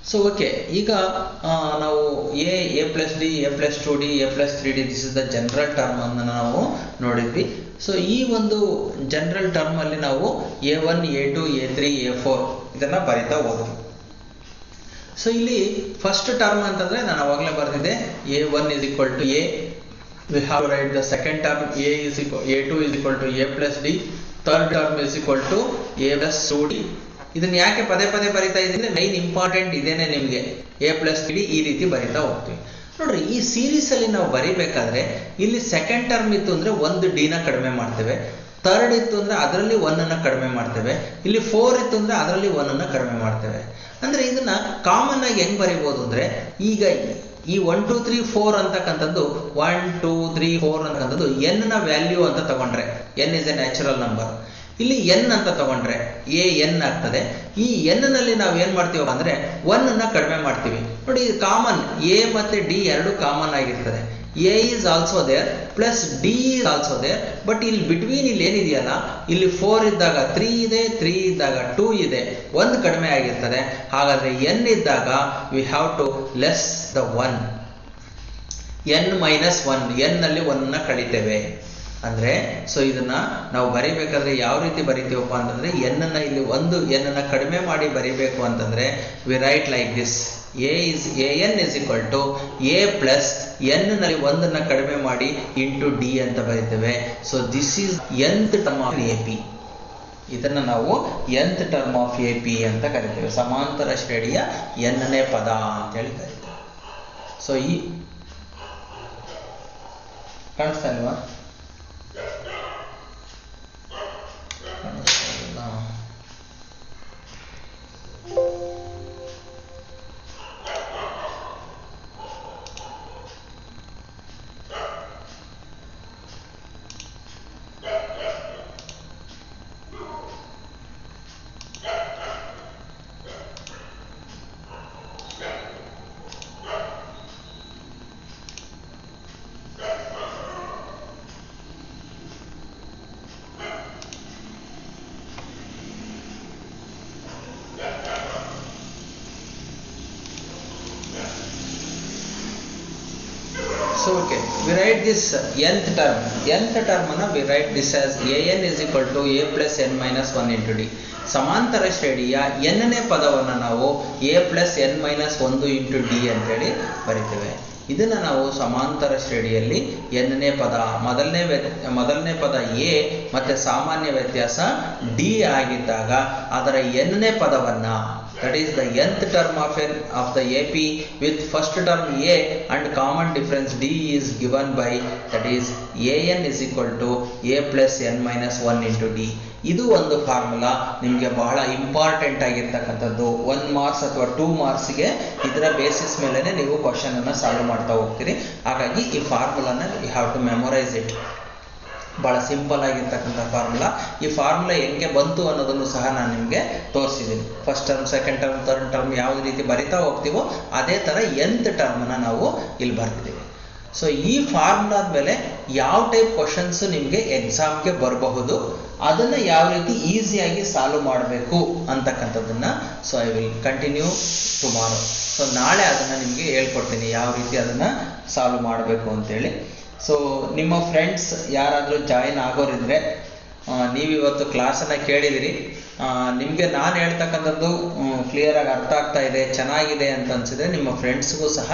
ಸೊ ಓಕೆ, ಈಗ ನಾವು A+D, A+2D, A+3D this is the general term ಅನ್ನು ನಾವು ನೋಡಿದ್ವಿ. ಸೊ ಈ ಒಂದು ಜನರಲ್ ಟರ್ಮ್ ಅಲ್ಲಿ ನಾವು A1, A2, A3, A4 ಇದನ್ನ ಬರಿತಾ ಹೋದ್ವಿ. ಸೊ ಇಲ್ಲಿ ಫಸ್ಟ್ ಟರ್ಮ್ ಅಂತಂದ್ರೆ ನಾನು ಅವಾಗಲೇ ಬರೆದಿದ್ದೆ, A1 = A. We have to write the second term, A2 = A+D. Third term is equal to A+2D. ಇದನ್ನ ಯಾಕೆ ಪದೇ ಪದೇ ಬರಿತಾ ಇದ್ದೀನಿ, ಮೈನ್ ಇಂಪಾರ್ಟೆಂಟ್ ಇದೇನೆ ನಿಮಗೆ. A+3D ಈ ರೀತಿ ಬರಿತಾ ಹೋಗ್ತೀವಿ. ನೋಡ್ರಿ, ಈ ಸೀರೀಸ್ ಅಲ್ಲಿ ನಾವು ಬರಿಬೇಕಾದ್ರೆ ಇಲ್ಲಿ ಸೆಕೆಂಡ್ ಟರ್ಮ್ ಇತ್ತು ಅಂದ್ರೆ 1 D ನ ಕಡಿಮೆ ಮಾಡ್ತೇವೆ, ಥರ್ಡ್ ಇತ್ತು ಅಂದ್ರೆ ಅದರಲ್ಲಿ 1 ಅನ್ನ ಕಡಿಮೆ ಮಾಡ್ತೇವೆ, ಇಲ್ಲಿ 4 ಇತ್ತು ಅಂದ್ರೆ ಅದರಲ್ಲಿ 1 ಅನ್ನ ಕಡಿಮೆ ಮಾಡ್ತೇವೆ. ಅಂದ್ರೆ ಇದನ್ನ ಕಾಮನ್ ಆಗಿ ಹೆಂಗ್ ಬರಿಬಹುದು ಅಂದ್ರೆ, ಈಗ ಈ 1 2 3 4 ಅಂತಕ್ಕಂಥದ್ದು 1 2 3 4 ಅಂತಕ್ಕಂಥದ್ದು n ನ ವ್ಯಾಲ್ಯೂ ಅಂತ ತಗೊಂಡ್ರೆ, n is A natural number. ಇಲ್ಲಿ n ಅಂತ ತಗೊಂಡ್ರೆ an ಆಗ್ತದೆ. ಈ n ನಲ್ಲಿ ನಾವು ಏನ್ ಮಾಡ್ತೀವಿ ಅಂದ್ರೆ 1 ಅನ್ನ ಕಡಿಮೆ ಮಾಡ್ತೀವಿ. ನೋಡಿ, ಕಾಮನ್ a ಮತ್ತೆ d ಎರಡು ಕಾಮನ್ ಆಗಿರ್ತದೆ. a is also there plus d is also there, but ಇಲ್ಲಿ ಬಿಟ್ವೀನ್ ಇಲ್ಲಿ ಏನಿದೆಯಲ್ಲ, ಇಲ್ಲಿ 4 ಇದ್ದಾಗ 3 ಇದೆ, 3 ಇದ್ದಾಗ 2 ಇದೆ, 1 ಕಡಿಮೆ ಆಗಿರ್ತದೆ. ಹಾಗಾದ್ರೆ n ಇದ್ದಾಗ we have to less the 1, n - 1, n ನಲ್ಲಿ 1 ಅನ್ನ ಕಳಿತೇವೆ ಅಂದ್ರೆ. ಸೊ ಇದನ್ನ ನಾವು ಬರಿಬೇಕಾದ್ರೆ ಯಾವ ರೀತಿ ಬರಿತೀವಪ್ಪ ಅಂತಂದ್ರೆ, n ಅನ್ನ ಇಲ್ಲಿ ಒಂದು n ಅನ್ನ ಕಡಿಮೆ ಮಾಡಿ ಬರಿಬೇಕು ಅಂತಂದ್ರೆ we write like this, an is equal to a plus n ನಲ್ಲಿ 1 ಅನ್ನ ಕಡಿಮೆ ಮಾಡಿ ಇಂಟು d ಅಂತ ಬರಿತೇವೆ. So this is nth term of AP. ಇದನ್ನ ನಾವು nth ಟರ್ಮ್ ಆಫ್ AP ಅಂತ ಕರಿತೇವೆ. ಸಮಾಂತರ ಶ್ರೇಣಿಯ n-ನೇ ಪದ ಅಂತ ಹೇಳಿ ಕರಿತೇವೆ. ಸೊ ಈ ಕಾಣಿಸ್ತಾ ಇಲ್ವಾ? we write this nth term ಅನ್ನು we write this as an is equal to a plus n minus 1 into d. ಸಮಾಂತರ ಶ್ರೇಣಿಯ n ನೇ ಪದವನ್ನು ನಾವು a plus n minus 1 into d ಅಂತೇಳಿ ಬರಿತೇವೆ. ಇದನ್ನು ನಾವು ಸಮಾಂತರ ಶ್ರೇಣಿಯಲ್ಲಿ n ನೇ ಪದ ಮೊದಲನೇ ಪದ a ಮತ್ತೆ ಸಾಮಾನ್ಯ ವ್ಯತ್ಯಾಸ d ಆಗಿದ್ದಾಗ ಅದರ n ನೇ ಪದವನ್ನು, that is the nth term of the AP with first term a and common difference d is given by, that is an is equal to a plus n minus 1 into d. ಇದು ಒಂದು ಫಾರ್ಮುಲಾ ನಿಮಗೆ ಬಹಳ ಇಂಪಾರ್ಟೆಂಟ್ ಆಗಿರ್ತಕ್ಕಂಥದ್ದು. 1 ಮಾರ್ಕ್ಸ್ ಅಥವಾ 2 ಮಾರ್ಕ್ಸ್ಗೆ ಇದರ ಬೇಸಿಸ್ ಮೇಲೆ ನೀವು ಕ್ವಶನ್ ಅನ್ನು ಸಾಲ್ವ್ ಮಾಡ್ತಾ ಹೋಗ್ತೀರಿ. ಹಾಗಾಗಿ ಈ ಫಾರ್ಮುಲಾನ you have to memorize it. ಭಾಳ ಸಿಂಪಲ್ ಆಗಿರ್ತಕ್ಕಂಥ ಫಾರ್ಮುಲಾ. ಈ ಫಾರ್ಮುಲಾ ಹೆಂಗೆ ಬಂತು ಅನ್ನೋದನ್ನು ಸಹ ನಾನು ನಿಮಗೆ ತೋರಿಸಿದ್ದೀನಿ. First term, second term, third term ಯಾವ ರೀತಿ ಬರಿತಾ ಹೋಗ್ತೀವೋ ಅದೇ ಥರ nth ಟರ್ಮನ್ನು ನಾವು ಇಲ್ಲಿ ಬರ್ತಿದ್ದೀವಿ. ಸೊ ಈ ಫಾರ್ಮುಲಾದ ಮೇಲೆ ಯಾವ ಟೈಪ್ ಕ್ವಶನ್ಸ್ ನಿಮಗೆ ಎಕ್ಸಾಮ್ಗೆ ಬರಬಹುದು, ಅದನ್ನು ಯಾವ ರೀತಿ ಈಸಿಯಾಗಿ ಸಾಲ್ವ್ ಮಾಡಬೇಕು ಅಂತಕ್ಕಂಥದ್ದನ್ನು so I will continue tomorrow. So ನಾಳೆ ಅದನ್ನು ನಿಮಗೆ ಹೇಳ್ಕೊಡ್ತೀನಿ ಯಾವ ರೀತಿ ಅದನ್ನು ಸಾಲ್ವ್ ಮಾಡಬೇಕು ಅಂತೇಳಿ. ಸೊ ನಿಮ್ಮ ಫ್ರೆಂಡ್ಸ್ ಯಾರಾದರೂ ಜಾಯಿನ್ ಆಗೋರಿದ್ರೆ, ನೀವಿವತ್ತು ಕ್ಲಾಸನ್ನು ಕೇಳಿದಿರಿ, ನಿಮಗೆ ನಾನು ಹೇಳ್ತಕ್ಕಂಥದ್ದು ಕ್ಲಿಯರಾಗಿ ಅರ್ಥ ಆಗ್ತಾ ಇದೆ, ಚೆನ್ನಾಗಿದೆ ಅಂತ ಅನಿಸಿದರೆ ನಿಮ್ಮ ಫ್ರೆಂಡ್ಸ್ಗೂ ಸಹ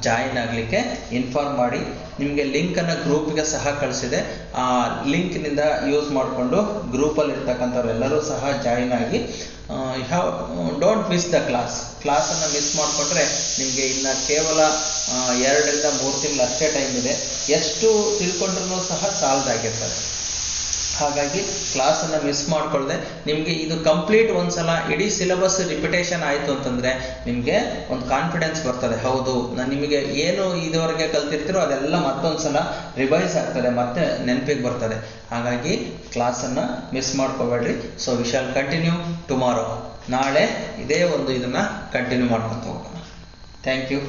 ಜಾಯಿನ್ ಆಗಲಿಕ್ಕೆ ಇನ್ಫಾರ್ಮ್ ಮಾಡಿ. ನಿಮಗೆ ಲಿಂಕನ್ನು ಗ್ರೂಪ್ಗೆ ಸಹ ಕಳಿಸಿದೆ. ಆ ಲಿಂಕ್ನಿಂದ ಯೂಸ್ ಮಾಡಿಕೊಂಡು ಗ್ರೂಪಲ್ಲಿ ಇರ್ತಕ್ಕಂಥವ್ರೆಲ್ಲರೂ ಸಹ ಜಾಯಿನ್ ಆಗಿ ಡೋಂಟ್ ಮಿಸ್ ದ ಕ್ಲಾಸನ್ನು ಮಿಸ್ ಮಾಡಿಕೊಂಡ್ರೆ ನಿಮಗೆ ಇನ್ನು ಕೇವಲ 2 ರಿಂದ 3 ತಿಂಗಳು ಅಷ್ಟೇ ಟೈಮ್ ಇದೆ. ಎಷ್ಟು ತಿಳ್ಕೊಂಡ್ರೂ ಸಹ ಸಾಲದಾಗಿರ್ತದೆ. ಹಾಗಾಗಿ ಕ್ಲಾಸನ್ನು ಮಿಸ್ ಮಾಡಿಕೊಳ್ಳದೆ ನಿಮಗೆ ಇದು ಕಂಪ್ಲೀಟ್ ಒಂದ್ಸಲ ಇಡೀ ಸಿಲೆಬಸ್ ರಿಪಿಟೇಷನ್ ಆಯಿತು ಅಂತಂದರೆ ನಿಮಗೆ ಒಂದು ಕಾನ್ಫಿಡೆನ್ಸ್ ಬರ್ತದೆ. ಹೌದು, ನಾನು ನಿಮಗೆ ಏನು ಇದುವರೆಗೆ ಕಲ್ತಿರ್ತೀರೋ ಅದೆಲ್ಲ ಮತ್ತೊಂದು ಸಲ ರಿವೈಸ್ ಆಗ್ತದೆ, ಮತ್ತೆ ನೆನಪಿಗೆ ಬರ್ತದೆ. ಹಾಗಾಗಿ ಕ್ಲಾಸನ್ನು ಮಿಸ್ ಮಾಡ್ಕೋಬೇಡ್ರಿ. So we shall continue tomorrow. ನಾಳೆ ಇದೇ ಒಂದು ಇದನ್ನು ಕಂಟಿನ್ಯೂ ಮಾಡ್ಕೊತ ಹೋಗೋಣ. Thank you.